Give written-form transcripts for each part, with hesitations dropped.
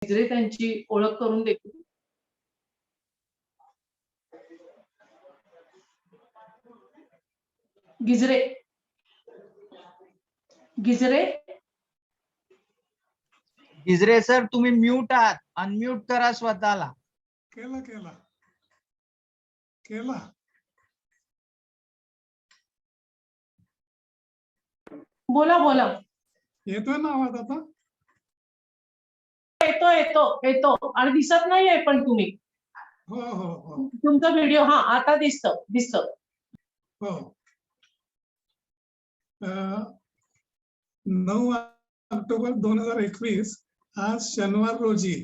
गिजरे त्यांची ओळख करून देतील. गिजरे गिजरे गिजरे सर तुम्ही म्यूट आहात, अनम्यूट करा स्वतःला. केला केला केला बोला बोला. येतोय ना आवाज आता? येतो येतो येतो आणि दिसत नाहीये पण तुम्ही. हो हो हो तुमचा व्हिडिओ हा आता दिसत. हो 9 ऑक्टोबर 2021 आज शनिवार रोजी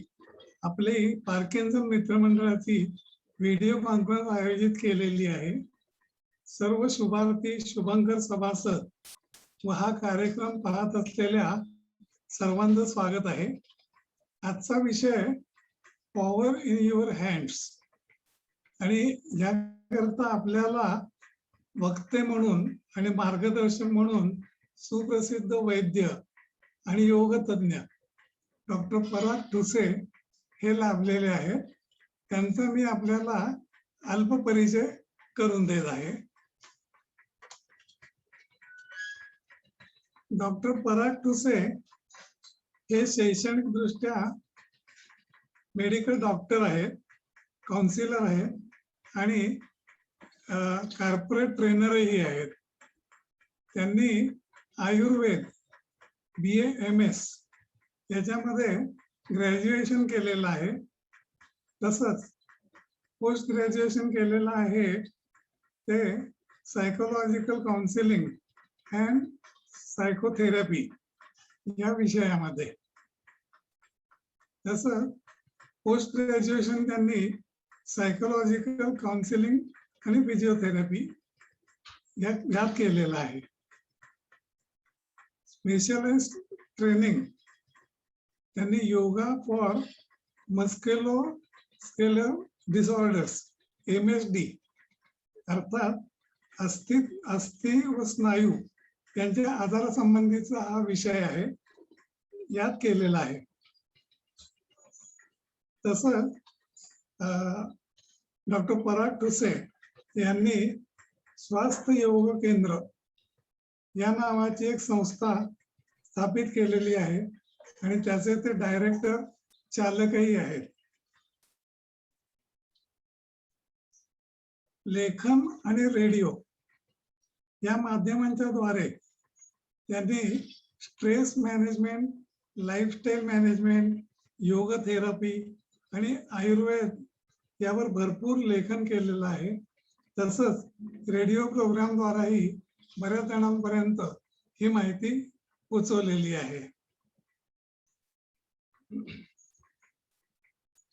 आपली पार्किन्सन मित्रमंडळाची व्हिडिओ कॉन्फरन्स आयोजित केलेली आहे. सर्व शुभार्थी शुभंकर सभासद व हा कार्यक्रम पाहत असलेल्या सर्वांचं स्वागत आहे. आजचा विषय पॉवर इन युअर हँड्स आणि याकरता आपल्याला वक्ते म्हणून आणि मार्गदर्शक म्हणून सुप्रसिद्ध वैद्य आणि योग तज्ञ डॉक्टर पराग ठुसे हे लाभलेले आहेत. त्यांचा मी आपल्याला अल्प परिचय करून देत आहे. डॉक्टर पराग ठुसे हे शैक्षणिक दृष्ट्या मेडिकल डॉक्टर आहेत, काउन्सिलर आहेत आणि कॉर्पोरेट ट्रेनरही आहेत. त्यांनी आयुर्वेद BA MS याच्यामध्ये ग्रॅज्युएशन केलेलं आहे. तसंच पोस्ट ग्रॅज्युएशन केलेलं आहे ते सायकोलॉजिकल काउन्सिलिंग अँड सायकोथेरपी या विषयामध्ये. तसं पोस्ट ग्रॅज्युएशन त्यांनी सायकोलॉजिकल काउन्सिलिंग आणि फिजिओथेरपी यात केलेलं आहे. स्पेशलाइज्ड ट्रेनिंग त्यांनी योगा फॉर मस्क्युलोस्केलर डिसऑर्डर्स MSD अर्थात अस्थि व स्नायू यांच्या आजारासंबंधीचा हा विषय आहे, यात केलेला आहे. तसंच डॉक्टर पराग ठुसे यांनी स्वास्थ्य योग केंद्र या नावाची एक संस्था स्थापित केलेली आहे आणि त्याचे ते डायरेक्टर चालकही आहेत. लेखन आणि रेडिओ या माध्यमांच्या द्वारे त्यांनी स्ट्रेस मॅनेजमेंट, लाईफस्टाईल मॅनेजमेंट, योग थेरपी आणि आयुर्वेद यावर भरपूर लेखन केलेलं आहे. तसंच रेडिओ प्रोग्रामद्वाराही बऱ्याच जणांपर्यंत ही माहिती पोचवलेली आहे.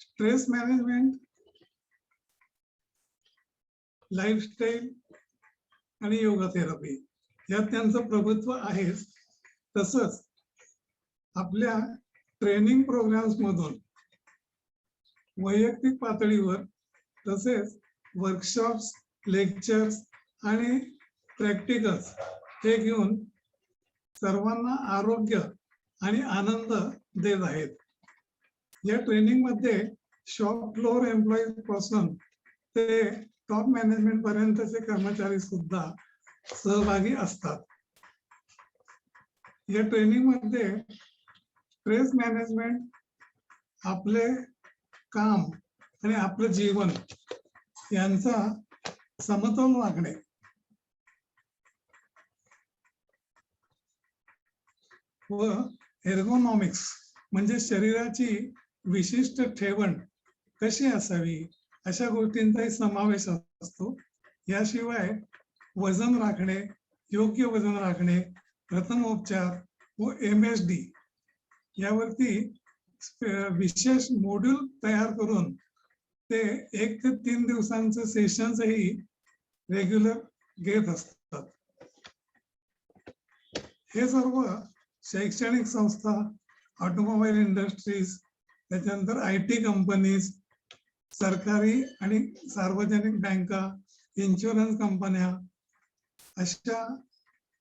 स्ट्रेस मॅनेजमेंट, लाईफस्टाईल आणि योग थेरपी यात त्यांचं प्रभुत्व आहे. तसंच आपल्या ट्रेनिंग प्रोग्राम्स मधून वैयक्तिक पातळीवर तसेच वर्कशॉप्स, लेक्चर्स आणि प्रॅक्टिकल्स हे घेऊन सर्वांना आरोग्य आणि आनंद देत आहेत. या ट्रेनिंग मध्ये शॉप फ्लोअर एम्प्लॉईज पासून ते टॉप मॅनेजमेंट पर्यंतचे कर्मचारी सुद्धा सहभागी असतात. या ट्रेनिंग मध्ये स्ट्रेस मॅनेजमेंट, आपले काम आणि आपलं जीवन यांचा समतोल राखणे, व एर्गोनॉमिक्स म्हणजे शरीराची विशिष्ट ठेवण कशी असावी अशा गोष्टींचाही समावेश असतो. याशिवाय वजन राखणे, योग्य वजन राखणे, प्रथमोपचार व MSD यावरती विशेष मॉड्यूल तयार करून ते 1 ते 3 दिवसांचे सेशन्सही रेग्युलर घेत असतात. हे सर्व शैक्षणिक संस्था, ऑटोमोबाईल इंडस्ट्रीज, त्याच्यानंतर IT कंपनीज, सरकारी आणि सार्वजनिक बँका, इन्शुरन्स कंपन्या अशा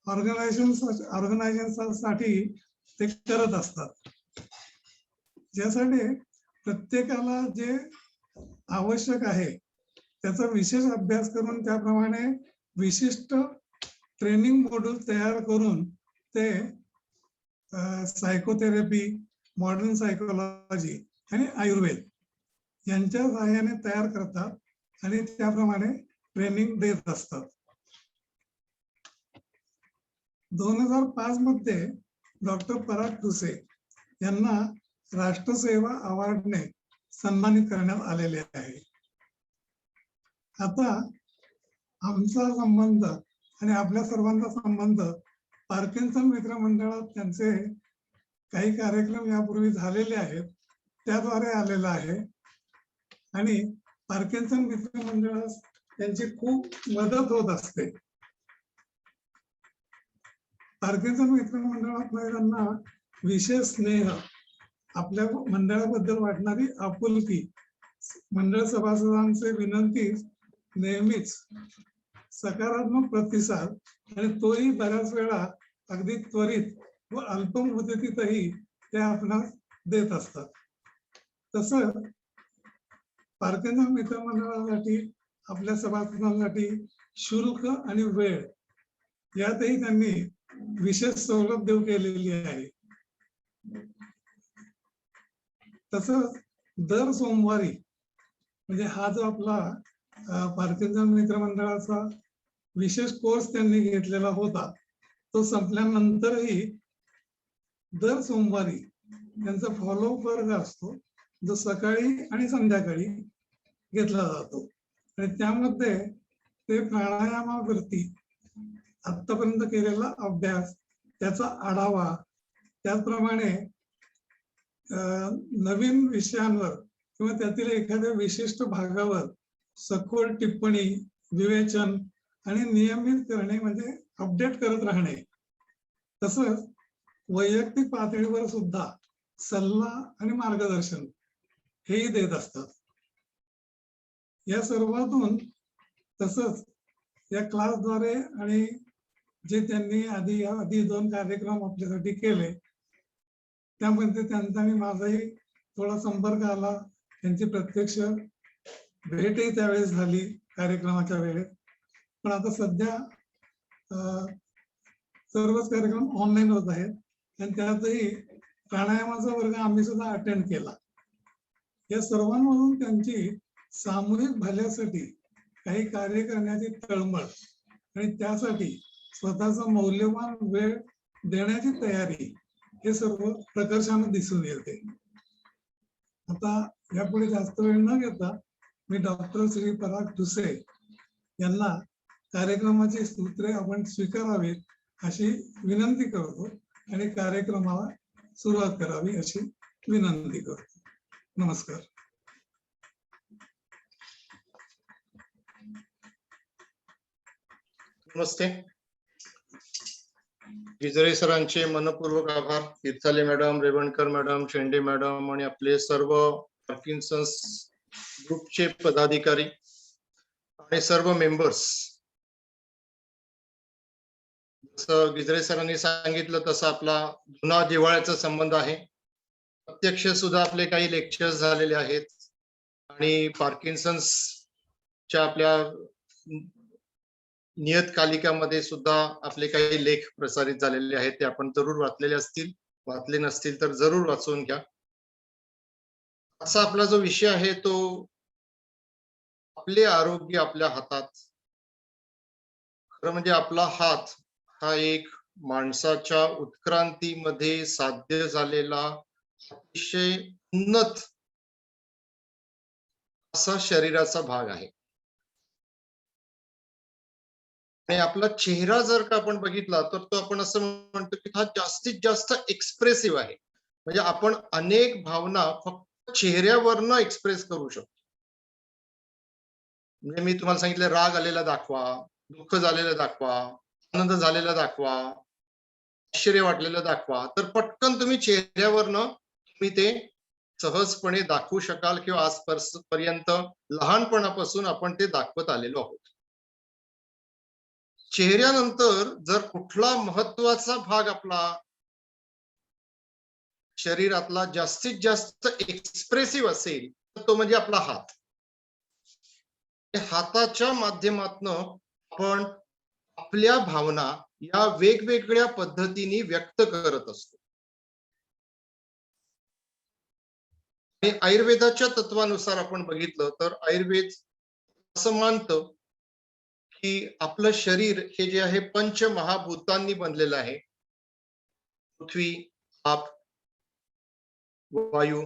ऑर्गनायझेशनसाठी ते करत असतात. ज्यासाठी प्रत्येकाला जे आवश्यक आहे त्याचा विशेष अभ्यास करून त्याप्रमाणे विशिष्ट ट्रेनिंग मॉड्यूल तयार करून ते सायकोथेरपी, मॉडर्न सायकोलॉजी आणि आयुर्वेद यांच्या सहाय्याने तयार करतात आणि त्याप्रमाणे ट्रेनिंग देत असतात. 2005 मध्ये डॉक्टर पराग ठुसे यांना राष्ट्रसेवा अवॉर्डने सन्मानित करण्यात आलेले आहे. आता आमचा संबंध आणि आपल्या सर्वांचा संबंध पार्किन्सन मित्र मंडळात त्यांचे काही कार्यक्रम यापूर्वी झालेले आहेत त्याद्वारे आलेला आहे आणि पार्किन्सन मित्र मंडळास त्यांची खूप मदत होत असते. पार्किन्सन मित्र मंडळात त्यांना विशेष स्नेह, आपल्या मंडळाबद्दल वाटणारी आपुलकी, मंडळ सभासदांचे विनंती नेहमीच सकारात्मक प्रतिसाद आणि तोही बऱ्याच वेळा अगदी त्वरित व अल्प मुदतीतही ते आपणास देत असतात. तसं पार्किन्सन मित्र मंडळासाठी आपल्या सभासदांसाठी शुल्क आणि वेळ यातही त्यांनी विशेष सवलत देऊ केलेली आहे. तसंच दर सोमवारी म्हणजे हा जो आपला पार्किन्सन मित्र मंडळाचा विशेष कोर्स त्यांनी घेतलेला होता तो संपल्यानंतरही दर सोमवारी त्यांचा फॉलोअप वर्ग असतो जो सकाळी आणि संध्याकाळी घेतला जातो आणि त्यामध्ये ते प्राणायामावरती आतापर्यंत केलेला अभ्यास, त्याचा आढावा, त्याचप्रमाणे नवीन विषयांवर किंवा त्यातील एखाद्या विशिष्ट भागावर सखोल टिप्पणी, विवेचन आणि नियमित करणे म्हणजे अपडेट करत राहणे. तसंच वैयक्तिक पातळीवर सुद्धा सल्ला आणि मार्गदर्शन हेही देत असतात. या सर्वातून तसंच या क्लासद्वारे आणि जे त्यांनी आधी 2 कार्यक्रम आपल्यासाठी केले त्यामध्ये त्यांचा आणि माझाही थोडा संपर्क आला, त्यांची प्रत्यक्ष भेटही त्यावेळेस झाली कार्यक्रमाच्या वेळेत. पण आता सध्या सर्वच कार्यक्रम ऑनलाईन होत आहेत आणि त्यातही प्राणायामाचा वर्ग आम्ही सुद्धा अटेंड केला. या सर्वांमधून त्यांची सामूहिक भल्यासाठी काही कार्य करण्याची तळमळ आणि त्यासाठी स्वतःचा मौल्यवान वेळ देण्याची तयारी हे सर्व प्रकर्षाने दिसून येते. आता यापुढे जास्त वेळ न घेता मी डॉक्टर श्री पराग ठुसे यांना कार्यक्रमाची सूत्रे आपण स्वीकारावीत अशी विनंती करतो आणि कार्यक्रमाला सुरुवात करावी अशी विनंती करतो. नमस्कार. नमस्ते. गिजरे सरांचे मनपूर्वक आभार. तीर्थाले मॅडम, रेवणकर मॅडम, शेंडे मॅडम आणि आपले सर्व पार्किन्सन्स ग्रुपचे पदाधिकारी आणि सर्व मेंबर्स. जसं गिजरे सरांनी सांगितलं तसं आपला जुना जिव्हाळ्याचा संबंध आहे. प्रत्यक्ष सुद्धा आपले काही लेक्चर्स झालेले आहेत आणि पार्किन्सन्सच्या आपल्या नियतकालिकामध्ये सुद्धा आपले काही लेख प्रसारित झालेले आहेत. ते आपण जरूर वाचलेले असतील, वाचले नसतील तर जरूर वाचून घ्या. असा आपला जो विषय आहे तो आपले आरोग्य आपल्या हातात. खरं म्हणजे आपला हात हा एक माणसाच्या उत्क्रांतीमध्ये साध्य झालेला अतिशय उन्नत असा शरीराचा भाग आहे. आणि आपला चेहरा जर का आपण बघितला तर तो आपण असं म्हणतो की हा जास्तीत जास्त एक्सप्रेसिव्ह आहे. म्हणजे आपण अनेक भावना फक्त चेहऱ्यावरनं एक्सप्रेस करू शकतो. म्हणजे मी तुम्हाला सांगितलं राग आलेला दाखवा, दुःख झालेलं दाखवा, आनंद झालेला दाखवा, आश्चर्य वाटलेलं दाखवा, तर पटकन तुम्ही चेहऱ्यावरनं तुम्ही ते सहजपणे दाखवू शकाल किंवा आजपर्यंत लहानपणापासून आपण ते दाखवत आलेलो आहोत. चेहऱ्यानंतर जर कुठला महत्वाचा भाग आपला शरीरातला जास्तीत जास्त एक्सप्रेसिव्ह असेल तर तो म्हणजे आपला हात. हाताच्या माध्यमातून आपण आपल्या भावना या वेगवेगळ्या पद्धतीने व्यक्त करत असतो. आणि आयुर्वेदाच्या तत्वानुसार आपण बघितलं तर आयुर्वेद असं मानतं की आपलं शरीर हे जे आहे पंचमहाभूतांनी बनलेलं आहे. पृथ्वी, आप, वायू,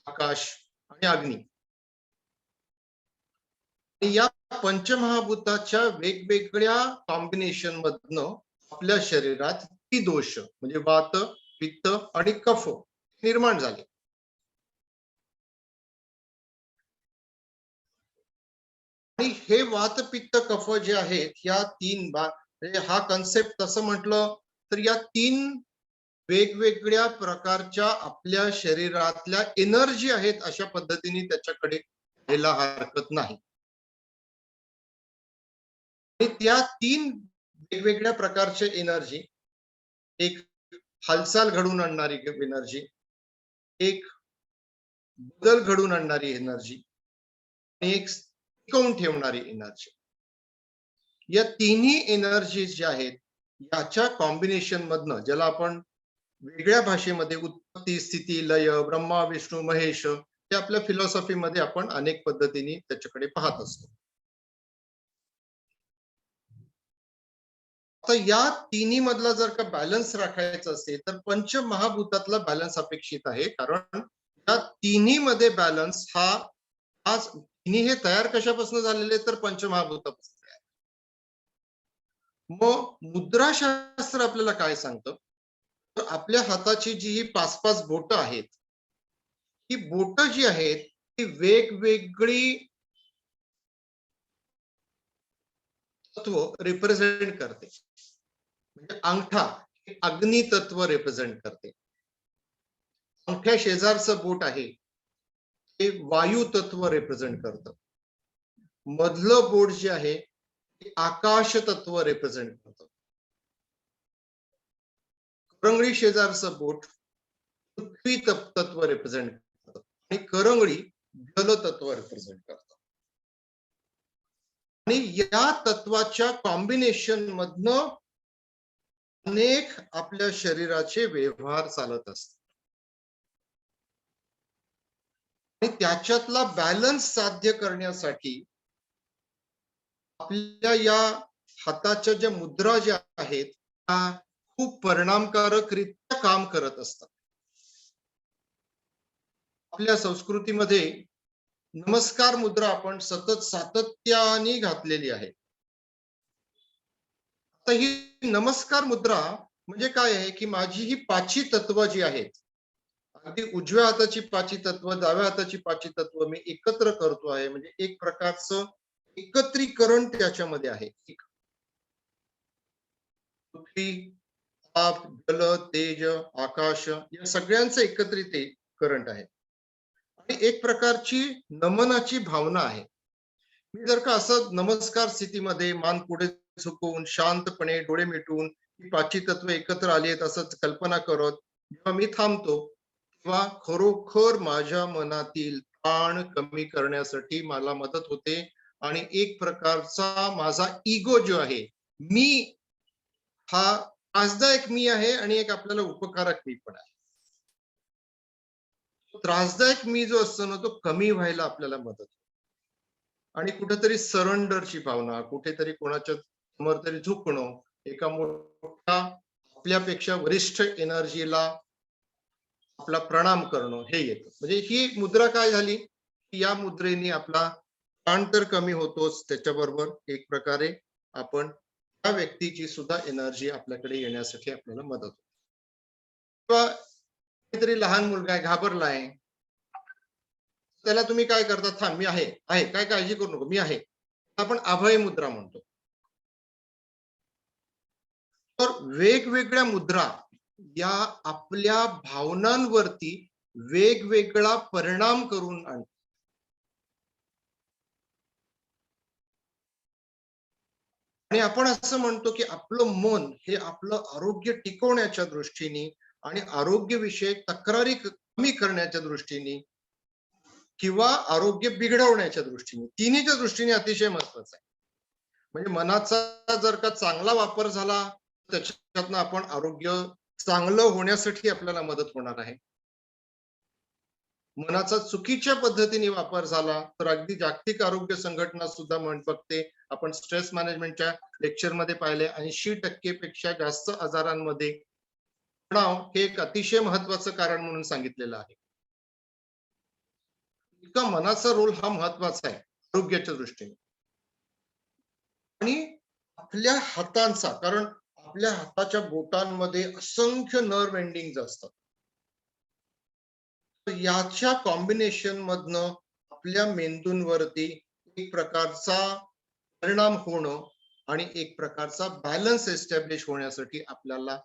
आकाश आणि अग्नी. या पंचमहाभूताच्या वेगवेगळ्या कॉम्बिनेशन मधनं आपल्या शरीरात ती दोष म्हणजे वात, पित्त आणि कफ निर्माण झाले. आणि हे वात, पित्त, कफ जे आहेत या तीन हा कन्सेप्ट तसं म्हटलं तर या तीन वेगवेगळ्या प्रकारच्या आपल्या शरीरातल्या एनर्जी आहेत अशा पद्धतीने त्याच्याकडे घ्यायला हरकत नाही. आणि त्या तीन वेगवेगळ्या प्रकारच्या एनर्जी, एक हालचाल घडवून आणणारी एनर्जी, एक बदल घडवून आणणारी एनर्जी आणि एक टिकवून ठेवणारी एनर्जी, या तिन्ही एनर्जीज ज्या आहेत याच्या कॉम्बिनेशन मधनं ज्याला आपण वेगळ्या भाषेमध्ये उत्पत्ती, स्थिती, लय, ब्रह्मा, विष्णू, महेश हे आपल्या फिलॉसॉफी मध्ये आपण अनेक पद्धतीने त्याच्याकडे पाहत असतो. आता या तिन्ही मधला जर का बॅलन्स राखायचा असेल तर पंचमहाभूतातला बॅलन्स अपेक्षित आहे. कारण या तिन्ही मध्ये बॅलन्स हा आज तिन्ही हे तयार कशापासून झालेले तर पंचमहाभूतापासून तयार. मग मुद्राशास्त्र आपल्याला काय सांगतं तर आपल्या हाताची जी ही 5-5 बोटं आहेत, ही बोटं जी आहेत ती वेगवेगळी तत्व रिप्रेझेंट करते. म्हणजे अंगठा हे अग्नी तत्व रिप्रेझेंट करते. अंगठ्या शेजारचं बोट आहे ते वायू तत्व रिप्रेझेंट करतं. मधलं बोट जे आहे ते आकाश तत्व रिप्रेझेंट करतं. करंगळी शेजारचं बोट पृथ्वी तत्व रिप्रेझेंट करतं आणि करंगळी जल तत्व रिप्रेझेंट करतं. आणि या तत्वाच्या कॉम्बिनेशन मधनं अनेक आपल्या शरीराचे व्यवहार चालत असतात. आणि त्याच्यातला बॅलन्स साध्य करण्यासाठी आपल्या या हाताच्या ज्या मुद्रा ज्या आहेत त्या खूप परिणामकारकरित्या काम करत असतात. आपल्या संस्कृतीमध्ये नमस्कार मुद्रा आपण सतत सातत्याने घातलेली आहे. आता ही नमस्कार मुद्रा म्हणजे काय आहे की माझी ही पाची तत्व जी आहेत, अगदी उजव्या हाताची पाची तत्व, डाव्या हाताची पाची तत्व मी एकत्र करतो आहे. म्हणजे एक प्रकारचं एकत्रीकरण त्याच्यामध्ये आहे. पृथ्वी, आप, जल, तेज, आकाश या सगळ्यांचं एकत्रीकरण आहे. आणि एक प्रकारची नमनाची भावना आहे. मी जर का असं नमस्कार स्थितीमध्ये मान पुढे झुकवून शांतपणे डोळे मिटून ही पाची तत्व एकत्र आली आहेत असं कल्पना करत जेव्हा मी थांबतो तेव्हा खरोखर माझ्या मनातील ताण कमी करण्यासाठी मला मदत होते. आणि एक प्रकारचा माझा इगो जो आहे, मी हा त्रासदायक मी आहे आणि एक आपल्याला उपकारक मी पण आहे. त्रासदायक मी जो असतो ना तो कमी व्हायला आपल्याला मदत होते. आणि कुठेतरी सरेंडरची भावना, कुठेतरी कोणाच्या समोर तरी झुकणं, एका मोठ्या आपल्यापेक्षा वरिष्ठ एनर्जीला आपला प्रणाम करणं हे येतं. म्हणजे ही मुद्रा काय झाली की या मुद्रेने आपला ताण तर कमी होतोच, त्याच्याबरोबर एक प्रकारे आपण त्या व्यक्तीची सुद्धा एनर्जी आपल्याकडे येण्यासाठी आपल्याला मदत होते. किंवा काहीतरी लहान मुलगा आहे, घाबरलाय, त्याला तुम्ही काय करता, थांब मी आहे आहे काय काळजी करू नको मी आहे, आपण अभय मुद्रा म्हणतो. तर वेगवेगळ्या मुद्रा या आपल्या भावनांवरती वेगवेगळा परिणाम करून आणतात. आणि आपण असं म्हणतो की आपलं मन हे आपलं आरोग्य टिकवण्याच्या दृष्टीने आणि आरोग्यविषयक तक्रारी कमी करण्याच्या दृष्टीने किंवा आरोग्य बिघडवण्याच्या दृष्टीने, तिन्हीच्या दृष्टीने अतिशय महत्वाचं आहे. म्हणजे मनाचा जर का चांगला वापर झाला त्याच्यातनं आपण आरोग्य चांगलं होण्यासाठी आपल्याला मदत होणार आहे. मनाचा चुकीच्या पद्धतीने वापर झाला तर अगदी जागतिक आरोग्य संघटना सुद्धा बघते, आपण स्ट्रेस मॅनेजमेंटच्या लेक्चर मध्ये पाहिले 80% पेक्षा जास्त आजारांमध्ये तणाव हे एक अतिशय महत्वाचं कारण म्हणून सांगितलेलं आहे. इतका मनाचा रोल हा महत्वाचा आहे आरोग्याच्या दृष्टीने. आणि आपल्या हातांचा, कारण आपल्या हाताच्या बोटांमध्ये असंख्य नर्व एंडिंग्स असतात, याच्या कॉम्बिनेशन मधनं आपल्या मेंदूंवरती एक प्रकारचा परिणाम होणं आणि एक प्रकारचा बॅलन्स एस्टॅब्लिश होण्यासाठी आपल्याला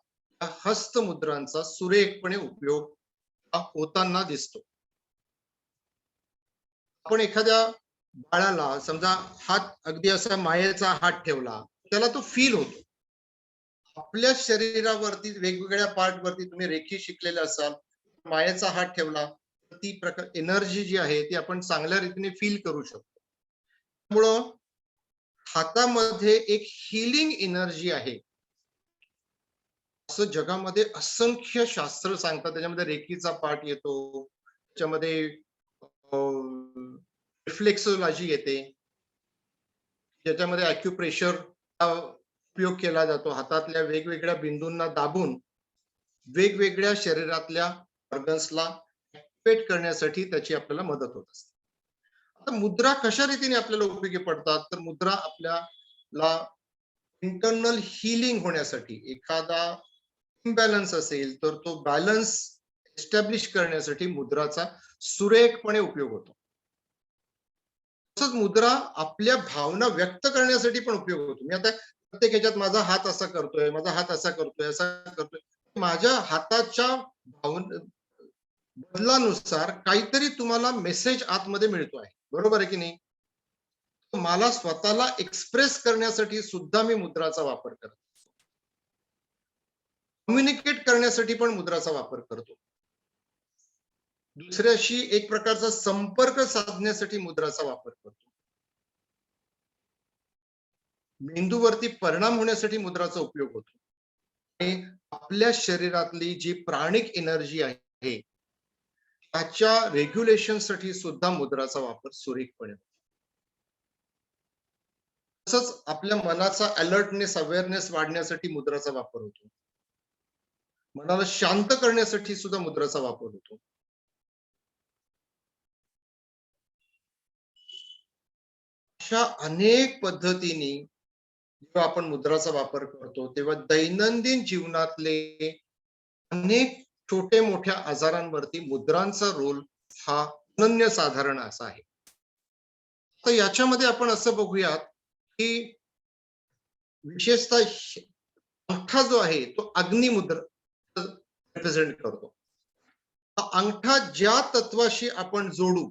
हस्तमुद्रांचा सुरेखपणे उपयोग होताना दिसतो. आपण एखाद्या बाळाला समजा हात अगदी असा मायेचा हात ठेवला, त्याला तो फील होतो. आपल्या शरीरावरती वेगवेगळ्या पार्ट वरती तुम्ही रेखी शिकलेले असाल, मायेचा हात ठेवला तर ती प्रकार एनर्जी जी आहे ती आपण चांगल्या रीतीने फील करू शकतो. त्यामुळं हातामध्ये एक हिलिंग एनर्जी आहे असं जगामध्ये असंख्य शास्त्र सांगतात. त्याच्यामध्ये रेकीचा पार्ट येतो, त्याच्यामध्ये रिफ्लेक्सोलॉजी येते, ज्याच्यामध्ये ॲक्युप्रेशर उपयोग केला जातो. हातातल्या वेगवेगळ्या बिंदूंना दाबून वेगवेगळ्या शरीरातल्या ऑर्गन्सला ऍक्टिव्हेट करण्यासाठी त्याची आपल्याला मदत होत असते. आता मुद्रा कशा रीतीने आपल्याला उपयोगी पडतात, तर मुद्रा आपल्याला इंटरनल हिलिंग होण्यासाठी, एखादा इम्बॅलन्स असेल तर तो बॅलन्स एस्टॅब्लिश करण्यासाठी मुद्राचा सुरेखपणे उपयोग होतो. तसंच मुद्रा आपल्या भावना व्यक्त करण्यासाठी पण उपयोग होतो. मी आता प्रत्येक ह्याच्यात माझा हात असा करतोय, माझा हात असा करतोय, असा करतोय, माझ्या हाताच्या भावना बदलानुसार काहीतरी तुम्हाला मेसेज आतमध्ये मिळतो आहे, बरोबर आहे की नाही? मला स्वतःला एक्सप्रेस करण्यासाठी सुद्धा मी मुद्राचा वापर करतो. कम्युनिकेट करण्यासाठी पण मुद्राचा वापर करतो. दुसऱ्याशी एक प्रकारचा संपर्क साधण्यासाठी मुद्राचा वापर करतो. मेंदूवरती परिणाम होण्यासाठी मुद्राचा उपयोग होतो. आणि आपल्या शरीरातली जी प्राणिक एनर्जी आहे त्याच्या रेग्युलेशन साठी सुद्धा मुद्राचा वापर सुरेखपणे होतो. तसंच आपल्या मनाचा अलर्टनेस, अवेअरनेस वाढण्यासाठी मुद्राचा वापर होतो. मनाला शांत करण्यासाठी सुद्धा मुद्राचा वापर होतो. अशा अनेक पद्धतीने जेव्हा आपण मुद्राचा वापर करतो तेव्हा दैनंदिन जीवनातले अनेक छोटे मोठ्या आजारांवरती मुद्रांचा रोल हा अनन्यसाधारण असा आहे. तर याच्यामध्ये आपण असं बघूयात की विशेषतः अंगठा जो आहे तो अग्निमुद्रा रिप्रेझेंट करतो. अंगठा ज्या तत्वाशी आपण जोडू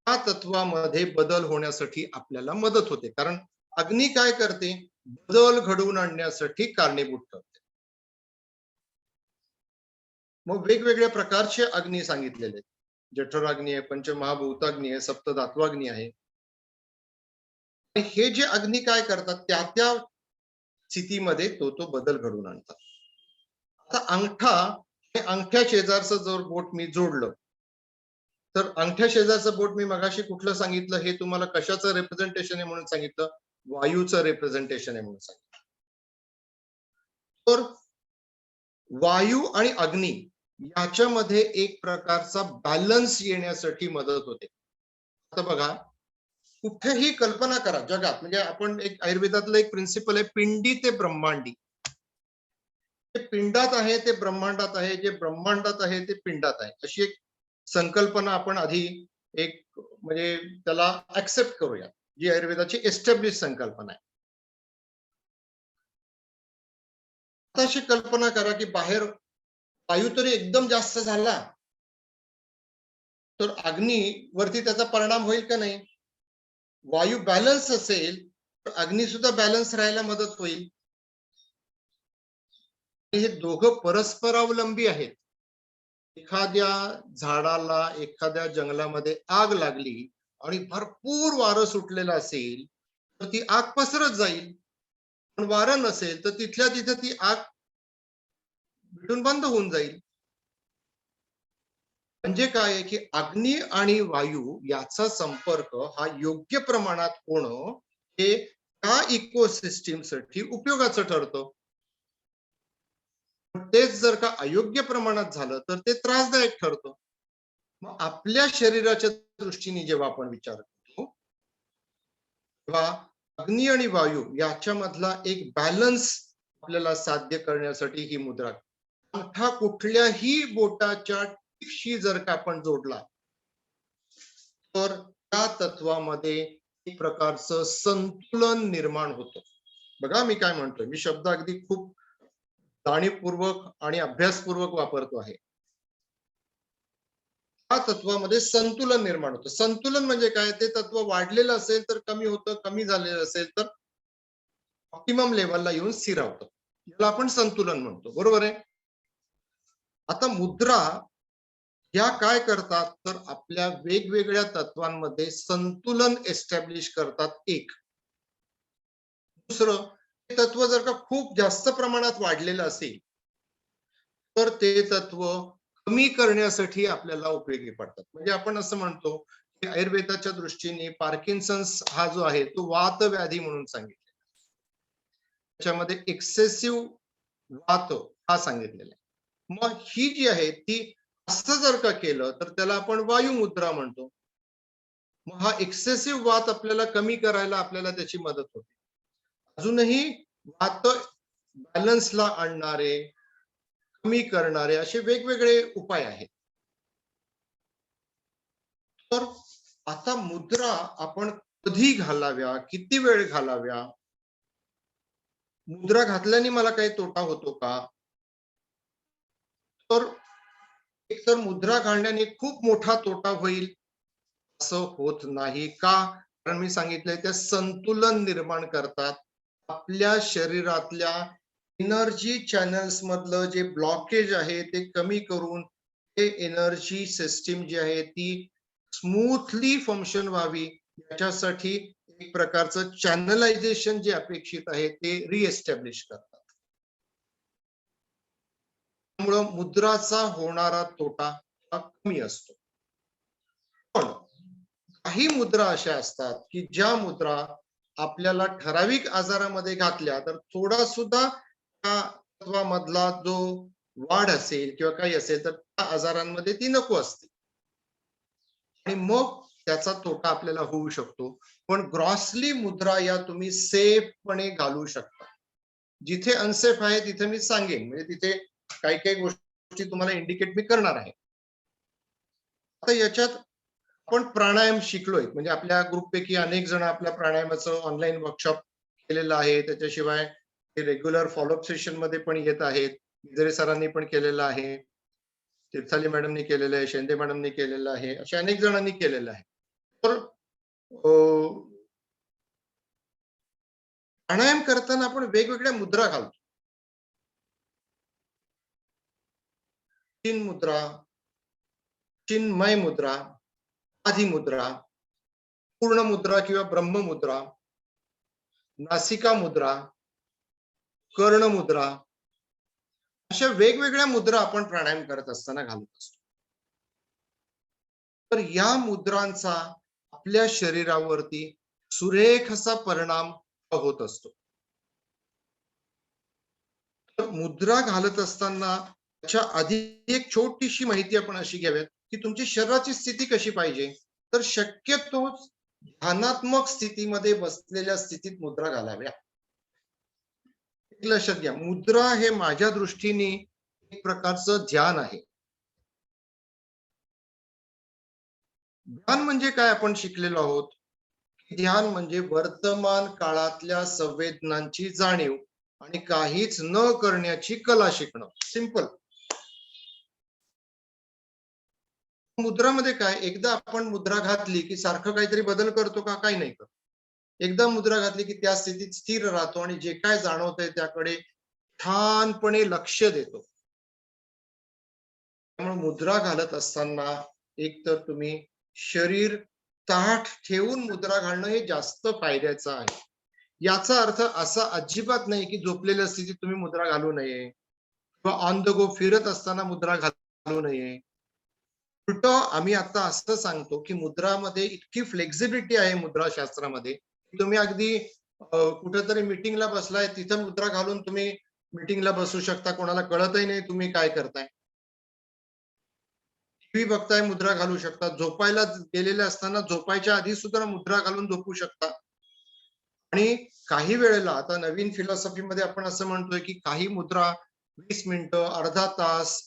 त्या तत्वामध्ये बदल होण्यासाठी आपल्याला मदत होते, कारण अग्नी काय करते, बदल घडवून आणण्यासाठी कारणीभूत ठरते. मग वेगवेगळ्या प्रकारचे अग्नी सांगितलेले, जठराग्नी आहे, पंचमहाभूताग्नी आहे, सप्तधात्वाग्नी आहे. हे जे अग्नी काय करतात त्या त्या स्थितीमध्ये तो बदल घडवून आणतात. आता अंगठा, अंगठ्या शेजारचं जर बोट मी जोडलं तर अंगठ्या शेजारचं बोट मी मगाशी कुठलं सांगितलं, हे तुम्हाला कशाचं रिप्रेझेंटेशन आहे म्हणून सांगितलं, वायूचं रिप्रेझेंटेशन आहे म्हणून सांगितलं. तर वायू आणि अग्नी याच्यामध्ये एक प्रकारचा बॅलन्स येण्यासाठी मदत होते. आता बघा, कुठेही कल्पना करा जगात, म्हणजे आपण एक आयुर्वेदातलं एक प्रिन्सिपल आहे, पिंडी ते ब्रह्मांडी. जे पिंडात आहे ते ब्रह्मांडात आहे, जे ब्रह्मांडात आहे ते पिंडात आहे, अशी एक संकल्पना आपण आधी एक म्हणजे त्याला ऍक्सेप्ट करूया, जी आयुर्वेदाची एस्टॅब्लिश संकल्पना आहे. अशी कल्पना करा की बाहेर वायू तरी एकदम जास्त झाला तर अग्नीवरती त्याचा परिणाम होईल का नाही? वायू बॅलन्स असेल तर अग्नी सुद्धा बॅलन्स राहायला मदत होईल. हे दोघं परस्परावलंबी आहेत. एखाद्या झाडाला एखाद्या जंगलामध्ये आग लागली आणि भरपूर वारं सुटलेलं असेल तर ती आग पसरत जाईल, पण वारं नसेल तर तिथल्या तिथं ती आग भेटून बंद होऊन जाईल. म्हणजे काय आहे की अग्नी आणि वायू याचा संपर्क हा योग्य प्रमाणात होणं हे त्या इकोसिस्टीम साठी उपयोगाचं ठरतं. तेच जर का अयोग्य प्रमाणात झालं तर ते त्रासदायक ठरतं. मग आपल्या शरीराच्या दृष्टीने जेव्हा आपण विचार करतो तेव्हा अग्नी आणि वायू याच्यामधला एक बॅलन्स आपल्याला साध्य करण्यासाठी ही मुद्रा. अंगठा कुठल्याही बोटाच्या टिपशी जर का आपण जोडला तर त्या तत्वामध्ये एक प्रकारचं संतुलन निर्माण होतं. बघा मी काय म्हणतोय, मी शब्द अगदी खूप जाणीवपूर्वक आणि अभ्यासपूर्वक वापरतो आहे. त्या तत्वामध्ये संतुलन निर्माण होतं. संतुलन म्हणजे काय, ते तत्व वाढलेलं असेल तर कमी होतं, कमी झालेलं असेल तर ऑप्टिमम लेवलला येऊन स्थिरावतं. याला आपण संतुलन म्हणतो, बरोबर आहे. आता मुद्रा या काय करतात तर आपल्या वेगवेगळ्या तत्वांमध्ये संतुलन एस्टॅब्लिश करतात. एक दुसरं, ते तत्व जर का खूप जास्त प्रमाणात वाढलेलं असेल तर ते तत्व कमी करण्यासाठी आपल्याला उपयोगी पडतात. म्हणजे आपण असं म्हणतो की आयुर्वेदाच्या दृष्टीने पार्किन्सन्स हा जो आहे तो वात व्याधी म्हणून सांगितलेला, त्याच्यामध्ये एक्सेसिव्ह वात हा सांगितलेला आहे. मग ही जी आहे ती असं जर का केलं तर त्याला आपण वायू मुद्रा म्हणतो. मग हा एक्सेसिव्ह वात आपल्याला कमी करायला आपल्याला त्याची मदत होते. अजूनही वात बॅलन्सला आणणारे, कमी करणारे असे वेगवेगळे उपाय आहेत. तर आता मुद्रा आपण कधी घालाव्या, किती वेळ घालाव्या, मुद्रा घातल्याने मला काही तोटा होतो का, तर एकतर मुद्रा घालण्याने खूप मोठा तोटा होईल असं होत नाही. का, कारण मी सांगितलंय त्या संतुलन निर्माण करतात. आपल्या शरीरातल्या एनर्जी चॅनल्स मधलं जे ब्लॉकेज आहे ते कमी करून ते एनर्जी सिस्टीम जी आहे ती स्मूथली फंक्शन व्हावी याच्यासाठी एक प्रकारचं चॅनलायझेशन जे अपेक्षित आहे ते रिएस्टॅब्लिश करतात. त्यामुळं मुद्राचा होणारा तोटा हा कमी असतो. पण काही मुद्रा अशा असतात की ज्या मुद्रा आपल्याला ठराविक आजारामध्ये घातल्या तर थोडा सुद्धा त्या तत्वामधला जो वाढ असेल किंवा काही असेल तर त्या आजारांमध्ये ती नको असते आणि मग त्याचा तोटा आपल्याला होऊ शकतो. पण ग्रॉसली मुद्रा या तुम्ही सेफपणे घालू शकता. जिथे अनसेफ आहे तिथे मी सांगेन, म्हणजे तिथे काही काही गोष्टी तुम्हाला इंडिकेट मी करणार आहे. आता याच्यात आपण प्राणायाम शिकलोय, म्हणजे आपल्या ग्रुपपैकी अनेक जण आपल्या प्राणायामाचं ऑनलाईन वर्कशॉप केलेलं आहे. त्याच्याशिवाय रेग्युलर फॉलोअप सेशन मध्ये पण येत आहेत. बिजरे सरांनी पण केलेलं आहे, तीर्थाली मॅडमनी केलेलं आहे, शेंदे मॅडमनी केलेलं आहे, अशा अनेक जणांनी केलेलं आहे. तर प्राणायाम करताना आपण वेगवेगळ्या मुद्रा घालतो. चिन्ह मुद्रा, चिन्मय मुद्रा, आधी मुद्रा, पूर्ण मुद्रा किंवा ब्रह्म मुद्रा, नासिका मुद्रा, कर्ण मुद्रा, अशा वेगवेगळ्या मुद्रा आपण प्राणायाम करत असताना घालत असतो. तर या मुद्रांचा आपल्या शरीरावरती सुरेख असा परिणाम होत असतो. तर मुद्रा घालत असताना त्याच्या आधी एक छोटीशी माहिती आपण अशी घ्याव्यात की तुमची शरीराची स्थिती कशी पाहिजे. तर शक्यतो ध्यानात्मक स्थितीमध्ये बसलेल्या स्थितीत मुद्रा घालाव्या. लक्षात घ्या, मुद्रा हे माझ्या दृष्टीने एक प्रकारचं ध्यान आहे. ध्यान म्हणजे काय आपण शिकलेलो आहोत. ध्यान म्हणजे वर्तमान काळातल्या संवेदनांची जाणीव आणि काहीच न करण्याची कला शिकणं. सिंपल. मुद्रामध्ये काय, एकदा आपण मुद्रा घातली की सारखं काहीतरी बदल करतो का, काही नाही करत. एकदा मुद्रा घातली की त्या स्थितीत स्थिर राहतो आणि जे काय जाणवतंय त्याकडे ठामपणे लक्ष देतो. त्यामुळे मुद्रा घालत असताना एक तर तुम्ही शरीर ताठ ठेवून मुद्रा घालणं हे जास्त फायद्याचं आहे. याचा अर्थ असा अजिबात नाही की झोपलेल्या स्थितीत तुम्ही मुद्रा घालू नये किंवा ऑन द गो फिरत असताना मुद्रा घालू नये. उलट आम्ही आता असं सांगतो की मुद्रामध्ये इतकी फ्लेक्झिबिलिटी आहे मुद्राशास्त्रामध्ये, तुम्ही अगदी कुठेतरी मीटिंगला बसलाय तिथं मुद्रा घालून तुम्ही मीटिंगला बसू शकता, कोणाला कळतही नाही तुम्ही काय करताय. टीव्ही बघताय मुद्रा घालू शकता, झोपायला गेलेले असताना झोपायच्या आधी सुद्धा मुद्रा घालून झोपू शकता. आणि काही वेळेला आता नवीन फिलॉसॉफीमध्ये आपण असं म्हणतोय की काही मुद्रा 20 मिनिटं, अर्धा तास,